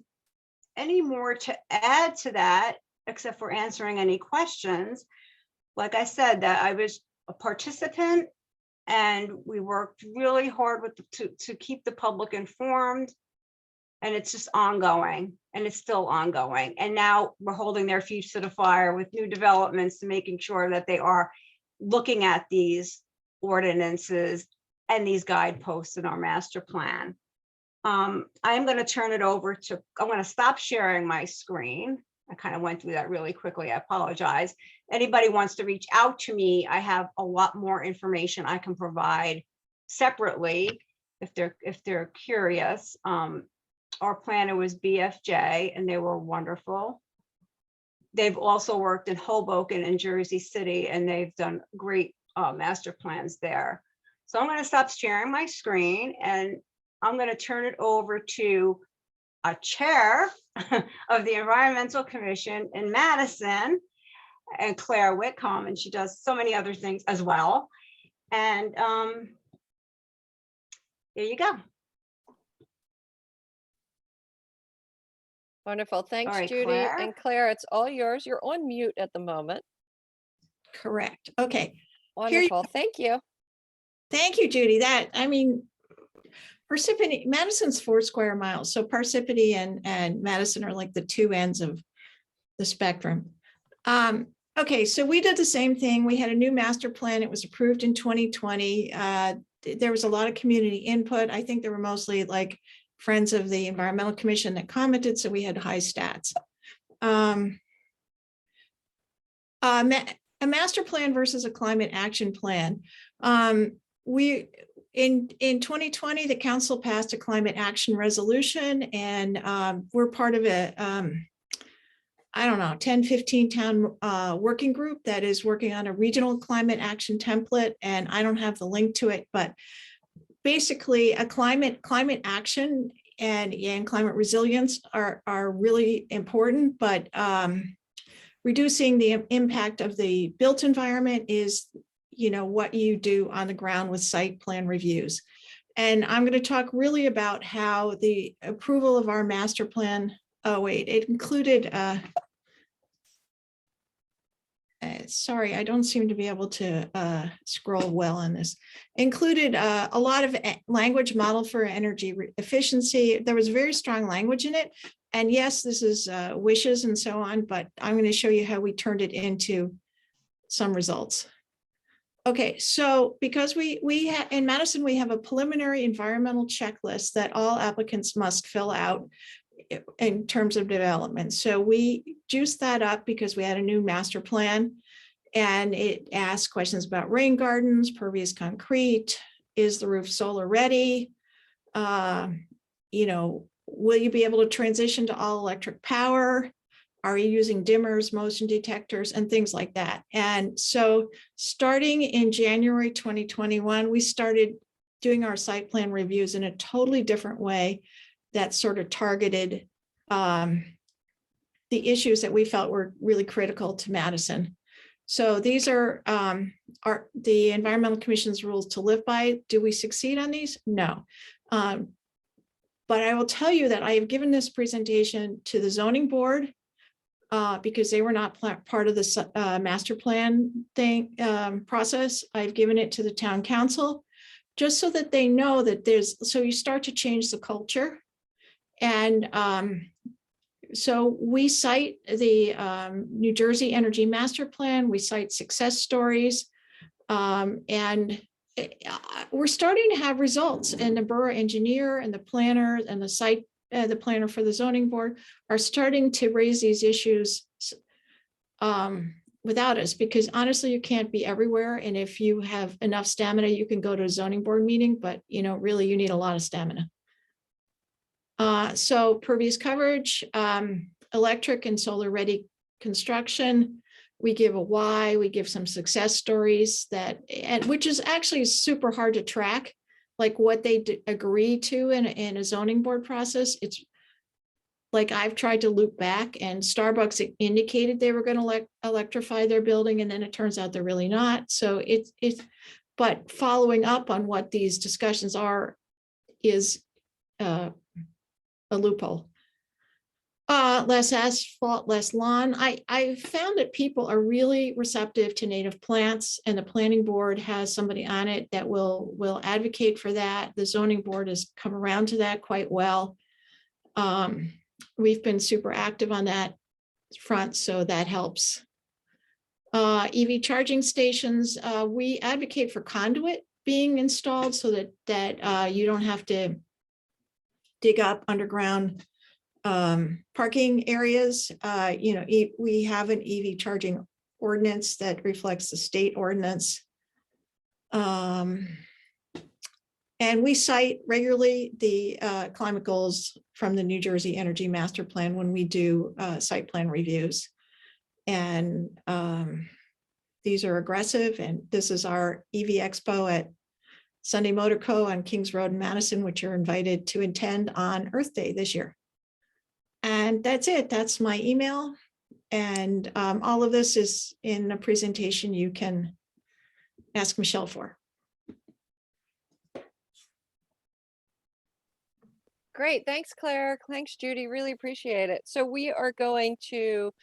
any more to add to that, except for answering any questions. Like I said, that I was a participant and we worked really hard with to keep the public informed. And it's just ongoing, and it's still ongoing. And now we're holding their feet to the fire with new developments to making sure that they are looking at these ordinances and these guideposts in our master plan. I'm going to turn it over to, I'm going to stop sharing my screen. I kind of went through that really quickly. I apologize. Anybody wants to reach out to me, I have a lot more information I can provide separately if they're curious. Our planner was BFJ, and they were wonderful. They've also worked in Hoboken and Jersey City, and they've done great master plans there. So I'm going to stop sharing my screen, and I'm going to turn it over to a chair of the Environmental Commission in Madison, and Claire Whitcomb, and she does so many other things as well. And there you go. Wonderful. Thanks, right, Judy. Claire. And Claire, it's all yours. You're on mute at the moment. Correct. Okay. Wonderful. Thank you. Thank you, Judy. Parsippany, Madison's 4 square miles. So Parsippany and Madison are like the two ends of the spectrum. Okay, so we did the same thing. We had a new master plan. It was approved in 2020. There was a lot of community input. I think there were mostly like friends of the Environmental Commission that commented, so we had high stats. A master plan versus a climate action plan. In 2020, the council passed a climate action resolution, and we're part of a, I don't know, 10, 15 town working group that is working on a regional climate action template. And I don't have the link to it, but basically a climate action and climate resilience are really important, but reducing the impact of the built environment is, what you do on the ground with site plan reviews. And I'm going to talk really about how the approval of our master plan, it included, sorry, I don't seem to be able to scroll well on this. Included a lot of language model for energy efficiency. There was very strong language in it. And yes, this is wishes and so on, but I'm going to show you how we turned it into some results. Okay, so because in Madison, we have a preliminary environmental checklist that all applicants must fill out in terms of development. So we juiced that up because we had a new master plan, and it asked questions about rain gardens, pervious concrete, is the roof solar ready? Will you be able to transition to all electric power? Are you using dimmers, motion detectors, and things like that? And so starting in January 2021, we started doing our site plan reviews in a totally different way that sort of targeted the issues that we felt were really critical to Madison. So these are the Environmental Commission's rules to live by. Do we succeed on these? No. But I will tell you that I have given this presentation to the zoning board because they were not part of the master plan process. I've given it to the town council just so that they know that so you start to change the culture. And so we cite the New Jersey Energy Master Plan, we cite success stories, and we're starting to have results, and the borough engineer and the planner and the planner for the zoning board are starting to raise these issues without us, because honestly, you can't be everywhere. And if you have enough stamina, you can go to a zoning board meeting, but really you need a lot of stamina. So pervious coverage, electric and solar ready construction. We give a why, we give some success stories which is actually super hard to track, like what they agree to in a zoning board process. It's like I've tried to loop back, and Starbucks indicated they were going to electrify their building, and then it turns out they're really not. So but following up on what these discussions are is a loophole. Less asphalt, less lawn. I found that people are really receptive to native plants, and the planning board has somebody on it that will advocate for that. The zoning board has come around to that quite well. We've been super active on that front, so that helps. EV charging stations, we advocate for conduit being installed so that you don't have to dig up underground parking areas. We have an EV charging ordinance that reflects the state ordinance. And we cite regularly the climate goals from the New Jersey Energy Master Plan when we do site plan reviews. And these are aggressive, and this is our EV Expo at Sunday Motor Co. on Kings Road in Madison, which you're invited to attend on Earth Day this year. And that's it. That's my email. And all of this is in a presentation you can ask Michelle for. Great. Thanks, Claire. Thanks, Judy. Really appreciate it. So we are going to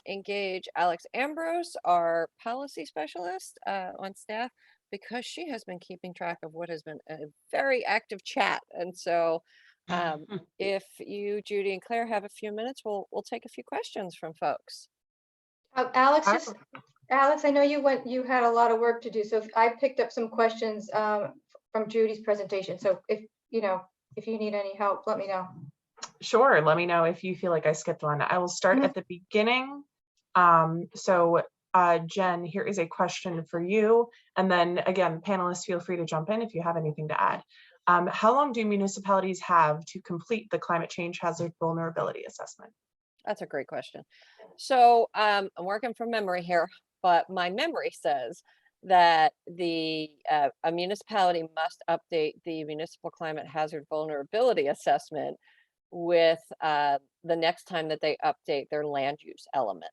engage Alex Ambrose, our policy specialist on staff, because she has been keeping track of what has been a very active chat. And so if you, Judy and Claire, have a few minutes, we'll take a few questions from folks. Alex, I know you had a lot of work to do, so I picked up some questions from Judy's presentation. So if you need any help, let me know. Sure, let me know if you feel like I skipped one. I will start at the beginning. Jen, here is a question for you. And then again, panelists, feel free to jump in if you have anything to add. How long do municipalities have to complete the climate change hazard vulnerability assessment? That's a great question. So I'm working from memory here, but my memory says that a municipality must update the municipal climate hazard vulnerability assessment with the next time that they update their land use element.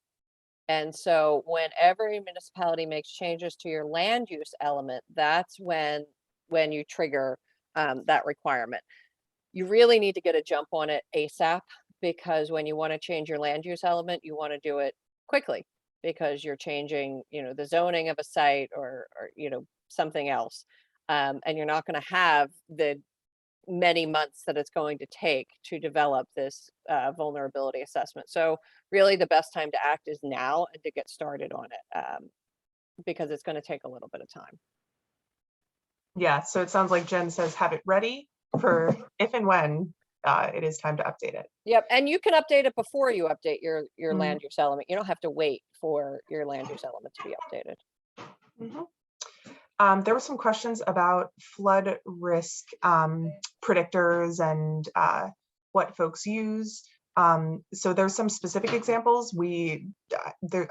And so whenever a municipality makes changes to your land use element, that's when you trigger that requirement. You really need to get a jump on it ASAP, because when you want to change your land use element, you want to do it quickly, because you're changing, the zoning of a site or something else. And you're not going to have the many months that it's going to take to develop this vulnerability assessment. So really the best time to act is now and to get started on it, because it's going to take a little bit of time. Yeah, so it sounds like Jen says have it ready for if and when it is time to update it. Yep, and you can update it before you update your Mhm. land use element. You don't have to wait for your land use element to be updated. There were some questions about flood risk predictors and what folks use. So there's some specific examples. I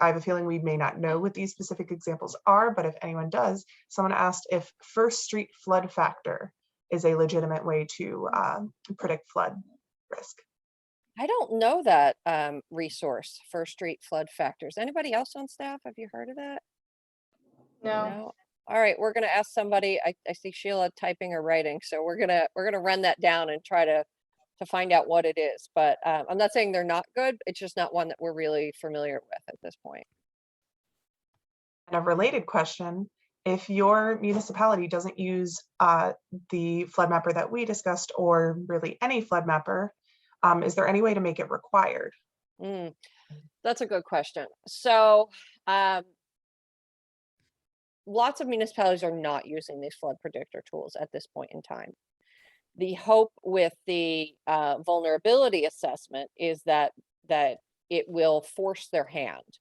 have a feeling we may not know what these specific examples are, but if anyone does, someone asked if First Street flood factor is a legitimate way to predict flood risk. I don't know that resource, First Street flood factors. Anybody else on staff? Have you heard of that? No. All right, we're gonna ask somebody. I see Sheila typing or writing, so we're gonna run that down and try to find out what it is. But I'm not saying they're not good. It's just not one that we're really familiar with at this point. And a related question, if your municipality doesn't use the flood mapper that we discussed, or really any flood mapper, is there any way to make it required? That's a good question. So lots of municipalities are not using these flood predictor tools at this point in time. The hope with the vulnerability assessment is that it will force their hand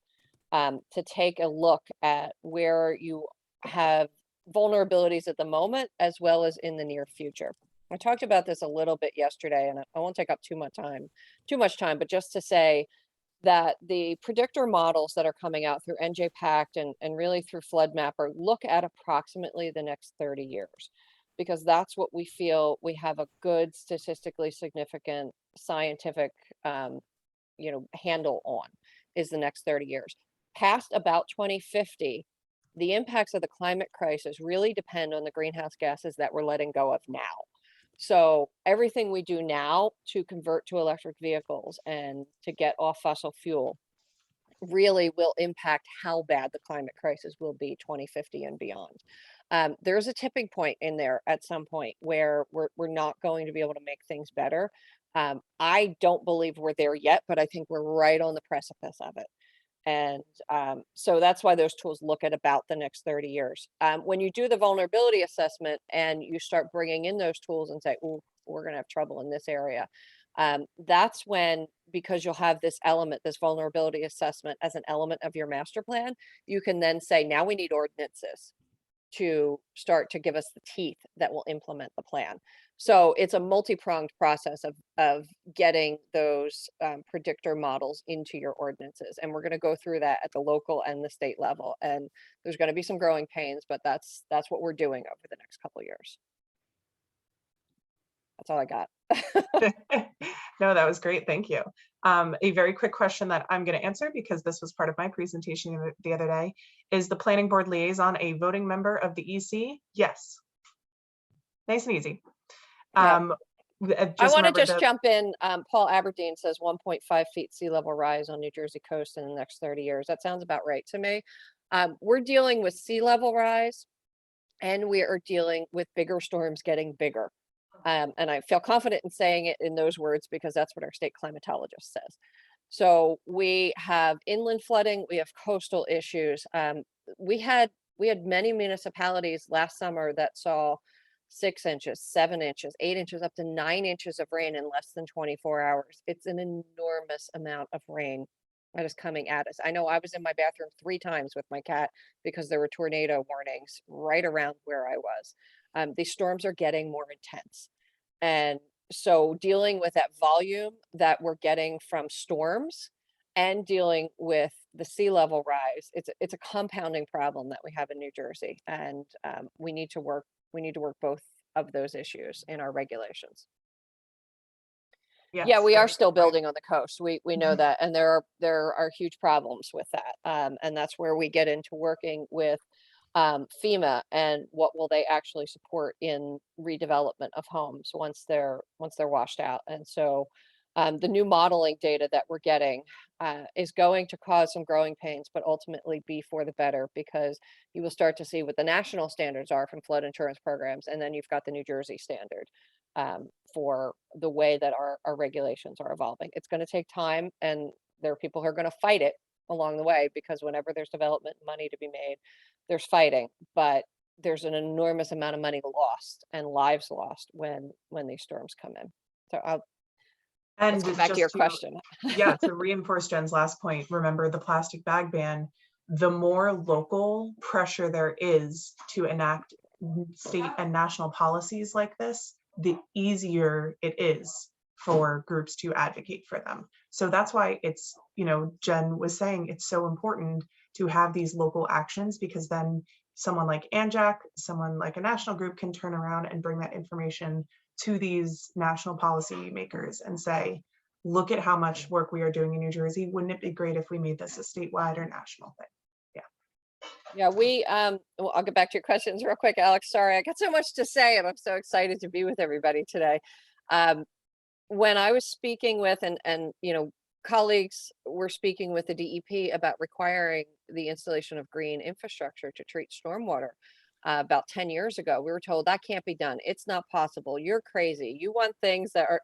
to take a look at where you have vulnerabilities at the moment as well as in the near future. I talked about this a little bit yesterday, and I won't take up too much time, but just to say that the predictor models that are coming out through NJPACT and really through Flood Mapper look at approximately the next 30 years, because that's what we feel we have a good statistically significant scientific handle on, is the next 30 years. Past about 2050, the impacts of the climate crisis really depend on the greenhouse gases that we're letting go of now. So everything we do now to convert to electric vehicles and to get off fossil fuel really will impact how bad the climate crisis will be 2050 and beyond. There's a tipping point in there at some point where we're not going to be able to make things better. I don't believe we're there yet, but I think we're right on the precipice of it. And so that's why those tools look at about the next 30 years. When you do the vulnerability assessment and you start bringing in those tools and say, oh, we're going to have trouble in this area, that's when, because you'll have this element, this vulnerability assessment as an element of your master plan, you can then say, now we need ordinances to start to give us the teeth that will implement the plan. So it's a multi-pronged process of getting those predictor models into your ordinances. And we're going to go through that at the local and the state level. And there's going to be some growing pains, but that's what we're doing over the next couple of years. That's all I got. No, that was great. Thank you. A very quick question that I'm going to answer, because this was part of my presentation the other day. Is the planning board liaison a voting member of the EC? Yes. Nice and easy. Yeah. I want to just that jump in. Paul Aberdeen says 1.5 feet sea level rise on New Jersey coast in the next 30 years. That sounds about right to me. We're dealing with sea level rise, and we are dealing with bigger storms getting bigger. And I feel confident in saying it in those words because that's what our state climatologist says. So we have inland flooding, we have coastal issues. We had many municipalities last summer that saw 6 inches, 7 inches, 8 inches, up to 9 inches of rain in less than 24 hours. It's an enormous amount of rain that is coming at us. I know I was in my bathroom 3 times with my cat because there were tornado warnings right around where I was. These storms are getting more intense. And so dealing with that volume that we're getting from storms and dealing with the sea level rise. It's a compounding problem that we have in New Jersey, and we need to work both of those issues in our regulations. Yeah, Yes, we very are good still point. building on the coast. We know that, and there are huge problems with that. And that's where we get into working with FEMA and what will they actually support in redevelopment of homes once they're washed out. And so the new modeling data that we're getting is going to cause some growing pains, but ultimately be for the better, because you will start to see what the national standards are from flood insurance programs, and then you've got the New Jersey standard for the way that our regulations are evolving. It's going to take time, and there are people who are going to fight it along the way, because whenever there's development money to be made, there's fighting, but there's an enormous amount of money lost and lives lost when these storms come in. So let's get back to your question. Yeah, to reinforce Jen's last point, remember the plastic bag ban, the more local pressure there is to enact state and national policies like this, the easier it is for groups to advocate for them. So that's why it's, Jen was saying it's so important to have these local actions, because then someone like ANJAC, someone like a national group can turn around and bring that information to these national policy makers and say, look at how much work we are doing in New Jersey. Wouldn't it be great if we made this a statewide or national thing? Yeah, well, I'll get back to your questions real quick, Alex. Sorry, I got so much to say, and I'm so excited to be with everybody today. When I was speaking with, and colleagues were speaking with the DEP about requiring the installation of green infrastructure to treat stormwater about 10 years ago, we were told that can't be done. It's not possible. You're crazy. You want things that are.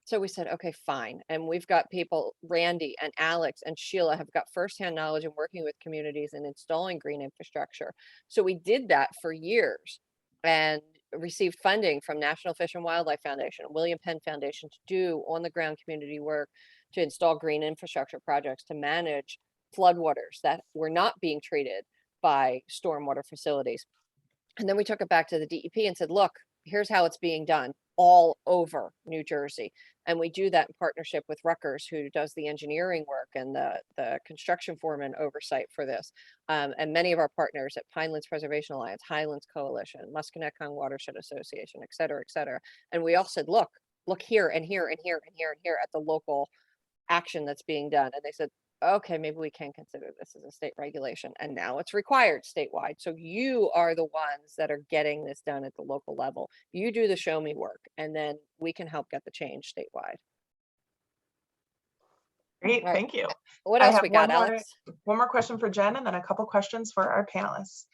So we said, okay, fine. And we've got people, Randy and Alex and Sheila have got firsthand knowledge in working with communities and installing green infrastructure. So we did that for years and received funding from National Fish and Wildlife Foundation, William Penn Foundation, to do on the ground community work to install green infrastructure projects to manage floodwaters that were not being treated by stormwater facilities. And then we took it back to the DEP and said, look, here's how it's being done all over New Jersey. And we do that in partnership with Rutgers, who does the engineering work and the construction foreman oversight for this. And many of our partners at Pinelands Preservation Alliance, Highlands Coalition, Musconetcong Watershed Association, et cetera, et cetera. And we all said, look here and here and here and here and here at the local action that's being done. And they said, okay, maybe we can consider this as a state regulation. And now it's required statewide. So you are the ones that are getting this done at the local level. You do the show me work, and then we can help get the change statewide. Great, Right. thank you. What I else have we got, one more- Alex? One more question for Jen, and then a couple questions for our panelists.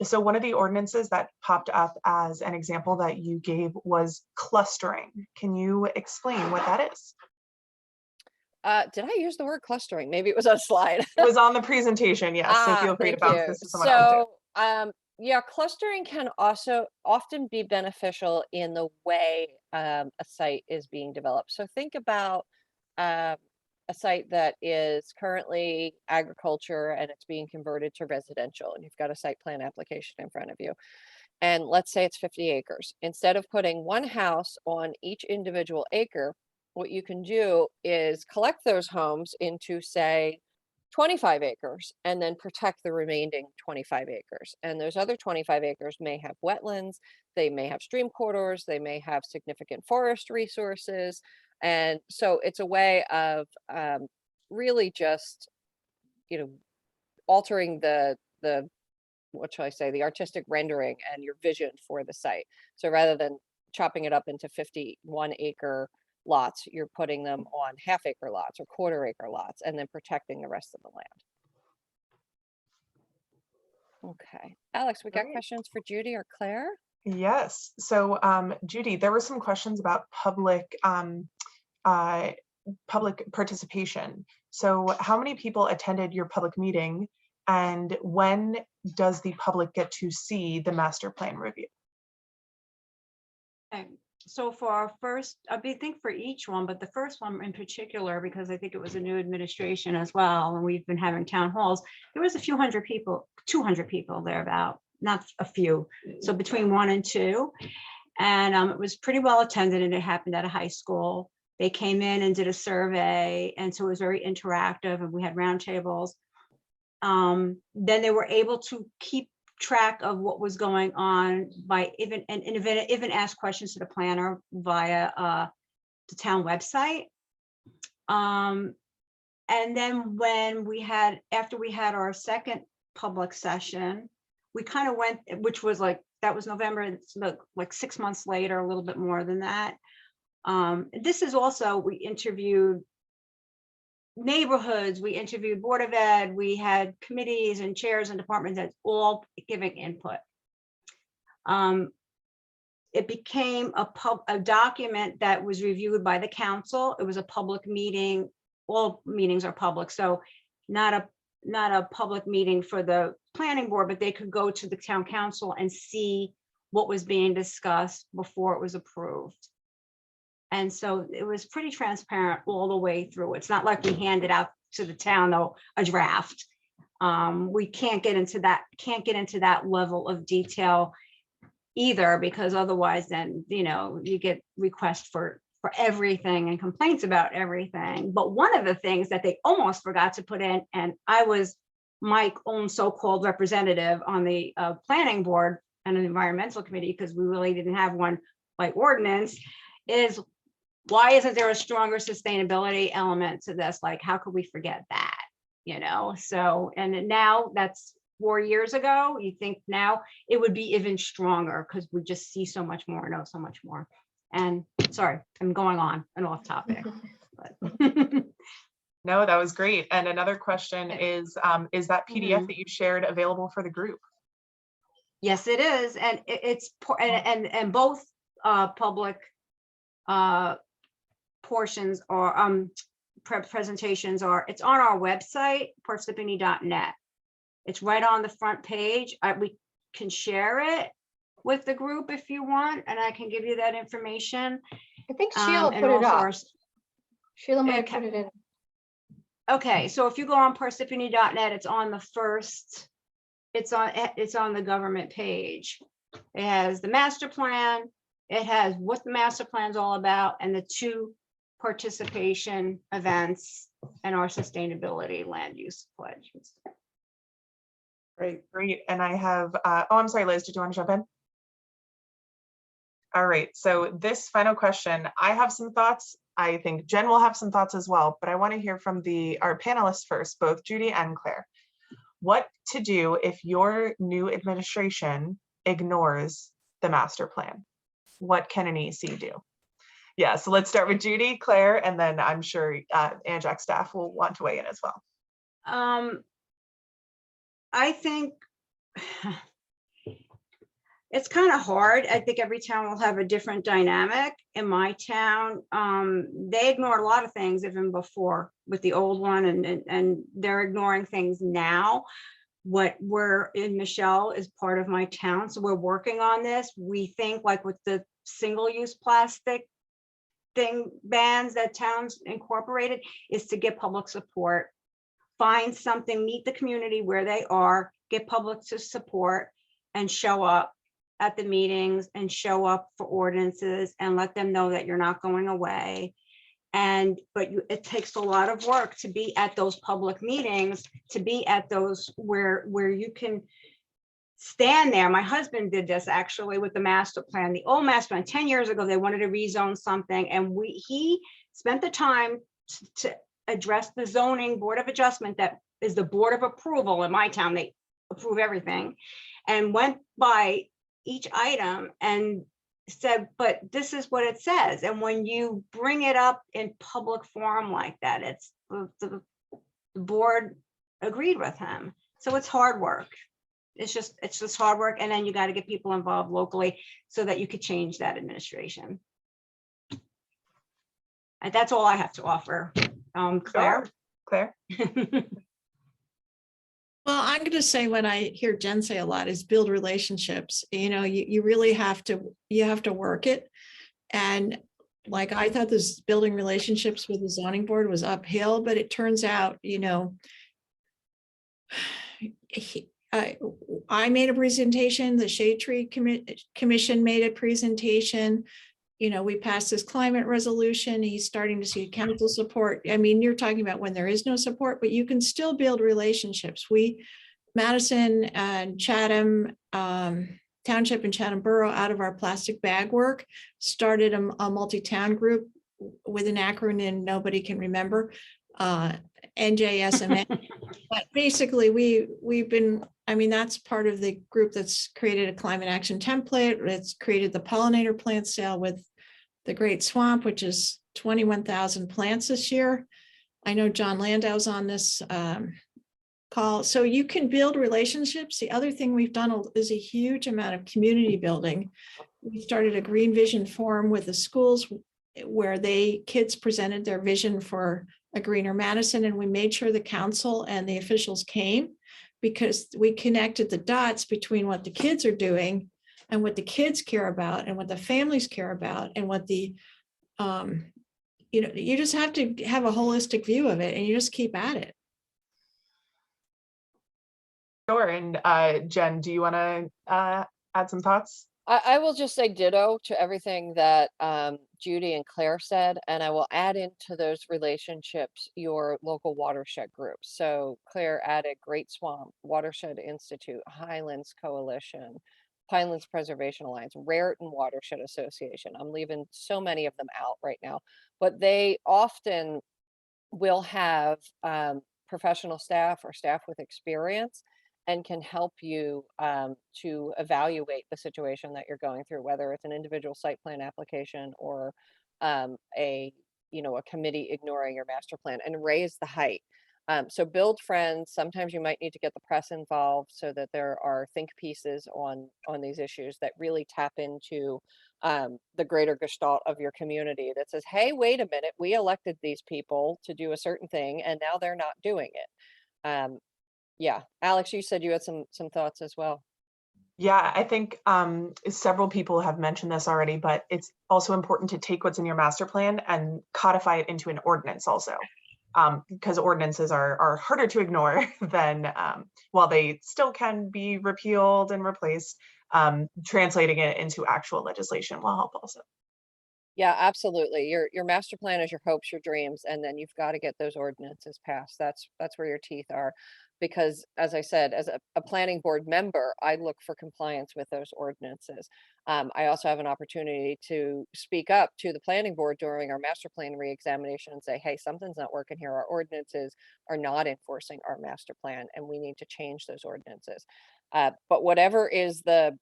So one of the ordinances that popped up as an example that you gave was clustering. Can you explain what that is? Did I use the word clustering? Maybe it was on a slide. It was on the presentation, yes. So feel free to Thank bounce you. this to someone else. So, yeah, clustering can also often be beneficial in the way a site is being developed. So think about a site that is currently agriculture and it's being converted to residential, and you've got a site plan application in front of you. And let's say it's 50 acres. Instead of putting one house on each individual acre, what you can do is collect those homes into, say, 25 acres and then protect the remaining 25 acres. And those other 25 acres may have wetlands, they may have stream corridors, they may have significant forest resources. And so it's a way of really just, altering the what shall I say, the artistic rendering and your vision for the site. So rather than chopping it up into 51 acre lots, you're putting them on half-acre lots or quarter-acre lots and then protecting the rest of the land. Okay, Alex, we got Great. questions for Judy or Claire? Yes. So Judy, there were some questions about public participation. So how many people attended your public meeting, and when does the public get to see the master plan review? Okay. So for our first, I think for each one, but the first one in particular, because I think it was a new administration as well, and we've been having town halls, there was a few hundred people, 200 people thereabout, not a few. So between 1 and 2. And it was pretty well attended, and it happened at a high school. They came in and did a survey, and so it was very interactive, and we had roundtables. Then they were able to keep track of what was going on by even ask questions to the planner via the town website. And then after we had our second public session, we kind of went, which was like, that was November, it's like 6 months later, a little bit more than that. This is also, we interviewed neighborhoods, we interviewed Board of Ed, we had committees and chairs and departments that's all giving input. It became a document that was reviewed by the council. It was a public meeting. All meetings are public, so not a public meeting for the planning board, but they could go to the town council and see what was being discussed before it was approved. And so it was pretty transparent all the way through. It's not like we handed out to the town though a draft. We can't get into that level of detail either, because otherwise then, you know, you get requests for everything and complaints about everything. But one of the things that they almost forgot to put in, and I was my own so-called representative on the planning board and an environmental committee, because we really didn't have one by ordinance, is why isn't there a stronger sustainability element to this? Like, how could we forget that? You know, so, and now that's 4 years ago. You think now it would be even stronger because we just see so much more, know so much more. And sorry, I'm going on and off topic. But No, that was great. And another question is that PDF that you shared available for the group? Yes, it is. And and both public portions or presentations it's on our website, parsippany.net. It's right on the front page. We can share it with the group if you want, and I can give you that information. I think Sheila and put it also up. Sheila might put it in. Okay, so if you go on parsippany.net, it's on the first, it's on the government page. It has the master plan, it has what the master plan is all about, and the 2 participation events and our sustainability land use pledge. Great. And I have, oh, I'm sorry, Liz, did you want to jump in? All right, so this final question, I have some thoughts. I think Jen will have some thoughts as well, but I want to hear from our panelists first, both Judy and Claire. What to do if your new administration ignores the master plan? What can an EC do? Yeah, so let's start with Judy, Claire, and then I'm sure ANJAC staff will want to weigh in as well. I think it's kind of hard. I think every town will have a different dynamic. In my town, they ignored a lot of things even before with the old one, and they're ignoring things now. What we're in Michelle is part of my town, so we're working on this. We think like with the single-use plastic thing bans that towns incorporated is to get public support. Find something, meet the community where they are, get public to support, and show up at the meetings and show up for ordinances and let them know that you're not going away. But it takes a lot of work to be at those public meetings, to be at those where you can stand there. My husband did this actually with the master plan, the old master plan. 10 years ago, they wanted to rezone something, and he spent the time to address the zoning board of adjustment, that is the board of approval in my town. They approve everything, and went by each item and said, but this is what it says. And when you bring it up in public forum like that, it's the board agreed with him. So it's hard work. It's just hard work. And then you got to get people involved locally so that you could change that administration. And that's all I have to offer. Claire? Claire? Well, I'm going to say what I hear Jen say a lot is build relationships. You know, you really have to work it. And like, I thought this building relationships with the zoning board was uphill, but it turns out, you know, I made a presentation, the Shade Tree Commission made a presentation. we passed this climate resolution. He's starting to see council support. I mean, you're talking about when there is no support, but you can still build relationships. Madison and Chatham Township and Chatham Borough, out of our plastic bag work, started a multi-town group with an acronym nobody can remember, NJSMN. But basically, we've been, I mean, that's part of the group that's created a climate action template. It's created the pollinator plant sale with the Great Swamp, which is 21,000 plants this year. I know John Landau's on this call. So you can build relationships. The other thing we've done is a huge amount of community building. We started a Green Vision Forum with the schools where kids presented their vision for a greener Madison, and we made sure the council and the officials came, because we connected the dots between what the kids are doing and what the kids care about and what the families care about and what the, you just have to have a holistic view of it, and you just keep at it. Sure. And Jen, do you want to add some thoughts? I will just say ditto to everything that Judy and Claire said, and I will add into those relationships your local watershed groups. So Claire added Great Swamp, Watershed Institute, Highlands Coalition, Pinelands Preservation Alliance, Raritan Watershed Association. I'm leaving so many of them out right now, but they often will have professional staff or staff with experience and can help you to evaluate the situation that you're going through, whether it's an individual site plan application or a committee ignoring your master plan, and raise the height. So build friends. Sometimes you might need to get the press involved so that there are think pieces on these issues that really tap into the greater gestalt of your community that says, hey, wait a minute, we elected these people to do a certain thing and now they're not doing it. Yeah, Alex, you said you had some thoughts as well. Yeah, I think several people have mentioned this already, but it's also important to take what's in your master plan and codify it into an ordinance also. Because ordinances are harder to ignore than, while they still can be repealed and replaced, translating it into actual legislation will help also. Yeah, absolutely. Your master plan is your hopes, your dreams, and then you've got to get those ordinances passed. That's where your teeth are. Because as I said, as a planning board member, I look for compliance with those ordinances. I also have an opportunity to speak up to the planning board during our master plan reexamination and say, hey, something's not working here. Our ordinances are not enforcing our master plan and we need to change those ordinances. But whatever is the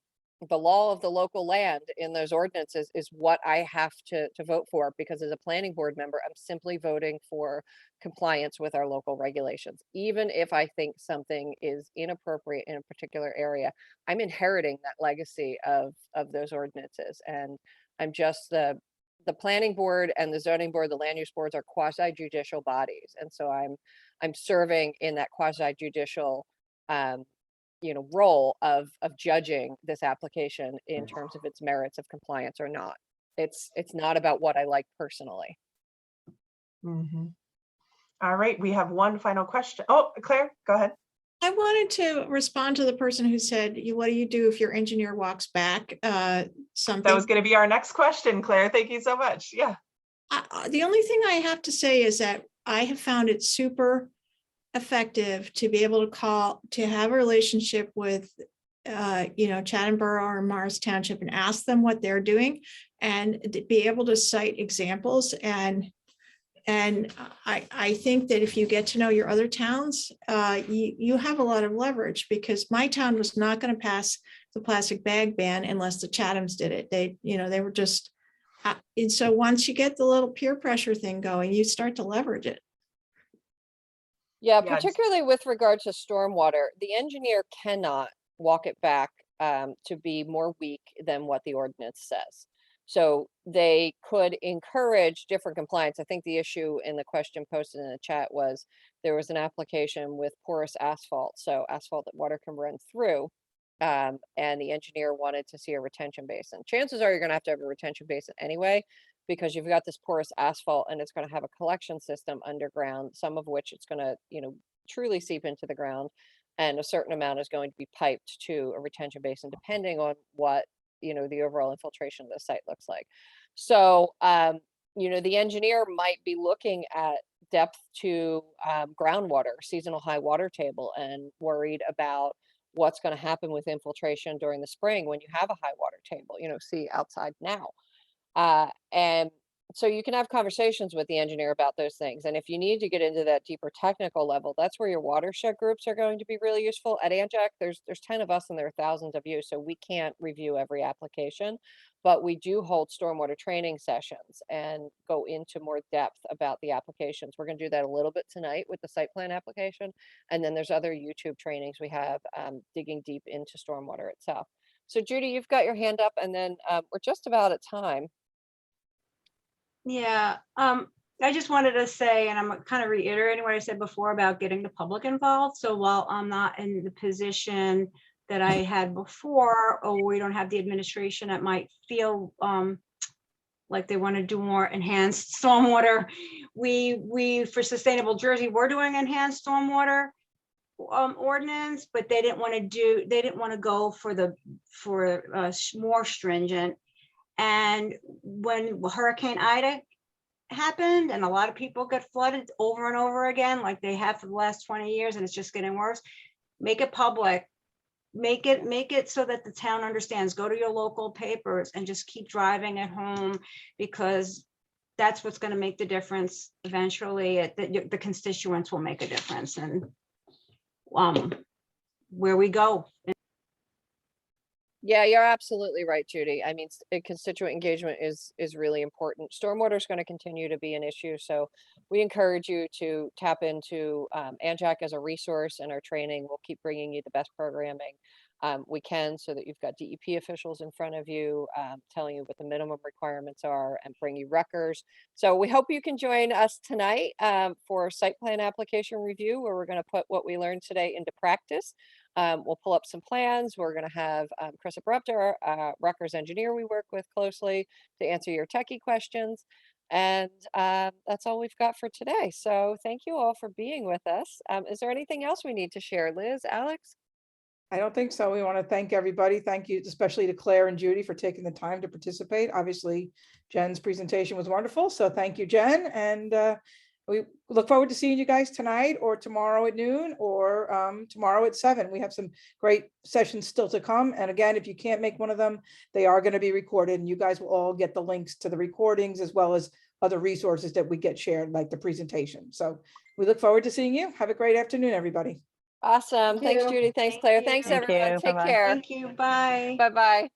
law of the local land in those ordinances is what I have to vote for, because as a planning board member, I'm simply voting for compliance with our local regulations. Even if I think something is inappropriate in a particular area, I'm inheriting that legacy of those ordinances. And I'm just the planning board and the zoning board, the land use boards are quasi judicial bodies. And so I'm serving in that quasi judicial role of judging this application in terms of its merits of compliance or not. It's not about what I like personally. Mm-hmm. All right, we have one final question. Oh, Claire, go ahead. I wanted to respond to the person who said, what do you do if your engineer walks back something? That was going to be our next question, Claire. Thank you so much. Yeah. The only thing I have to say is that I have found it super effective to be able to have a relationship with Chatham Borough or Morris Township and ask them what they're doing and be able to cite examples. And I think that if you get to know your other towns, you have a lot of leverage, because my town was not going to pass the plastic bag ban unless the Chathams did it. They were just, and so once you get the little peer pressure thing going, you start to leverage it. Yeah, Yeah, particularly with regard to stormwater, the engineer cannot walk it back to be more weak than what the ordinance says. So they could encourage different compliance. I think the issue in the question posted in the chat was there was an application with porous asphalt, so asphalt that water can run through, and the engineer wanted to see a retention basin. Chances are you're going to have a retention basin anyway, because you've got this porous asphalt and it's going to have a collection system underground, some of which it's going to, truly seep into the ground, and a certain amount is going to be piped to a retention basin, depending on what the overall infiltration of the site looks like. So, the engineer might be looking at depth to groundwater, seasonal high water table, and worried about what's going to happen with infiltration during the spring when you have a high water table, see outside now. And so you can have conversations with the engineer about those things. And if you need to get into that deeper technical level, that's where your watershed groups are going to be really useful. At ANJAC, there's 10 of us and there are thousands of you, so we can't review every application, but we do hold stormwater training sessions and go into more depth about the applications. We're going to do that a little bit tonight with the site plan application. And then there's other YouTube trainings we have digging deep into stormwater itself. So Judy, you've got your hand up, and then we're just about at time. Yeah, I just wanted to say, and I'm kind of reiterating what I said before about getting the public involved. So while I'm not in the position that I had before, or we don't have the administration that might feel like they want to do more enhanced stormwater, we for Sustainable Jersey, we're doing enhanced stormwater ordinance, but they didn't want to go for more stringent. And when Hurricane Ida happened and a lot of people got flooded over and over again, like they have for the last 20 years, and it's just getting worse, make it public, make it so that the town understands, go to your local papers and just keep driving it home, because that's what's going to make the difference eventually. The constituents will make a difference, and where we go. Yeah, you're absolutely right, Judy. I mean, constituent engagement is really important. Stormwater is going to continue to be an issue, so we encourage you to tap into ANJAC as a resource in our training. We'll keep bringing you the best programming we can, so that you've got DEP officials in front of you telling you what the minimum requirements are and bring you records. So we hope you can join us tonight for site plan application review, where we're going to put what we learned today into practice. We'll pull up some plans. We're going to have Chris Abrupta, Rutgers engineer we work with closely, to answer your techie questions. And that's all we've got for today. So thank you all for being with us. Is there anything else we need to share, Liz, Alex? I don't think so. We want to thank everybody. Thank you, especially to Claire and Judy, for taking the time to participate. Obviously, Jen's presentation was wonderful. So thank you, Jen. And we look forward to seeing you guys tonight or tomorrow at noon, or tomorrow at 7. We have some great sessions still to come. And again, if you can't make one of them, they are going to be recorded, and you guys will all get the links to the recordings as well as other resources that we get shared, like the presentation. So we look forward to seeing you. Have a great afternoon, everybody. Awesome. Thank Thanks, you. Judy. Thanks, Claire. Thanks, Thank everyone. you. Take Bye-bye. care. Thank you. Bye. Bye-bye.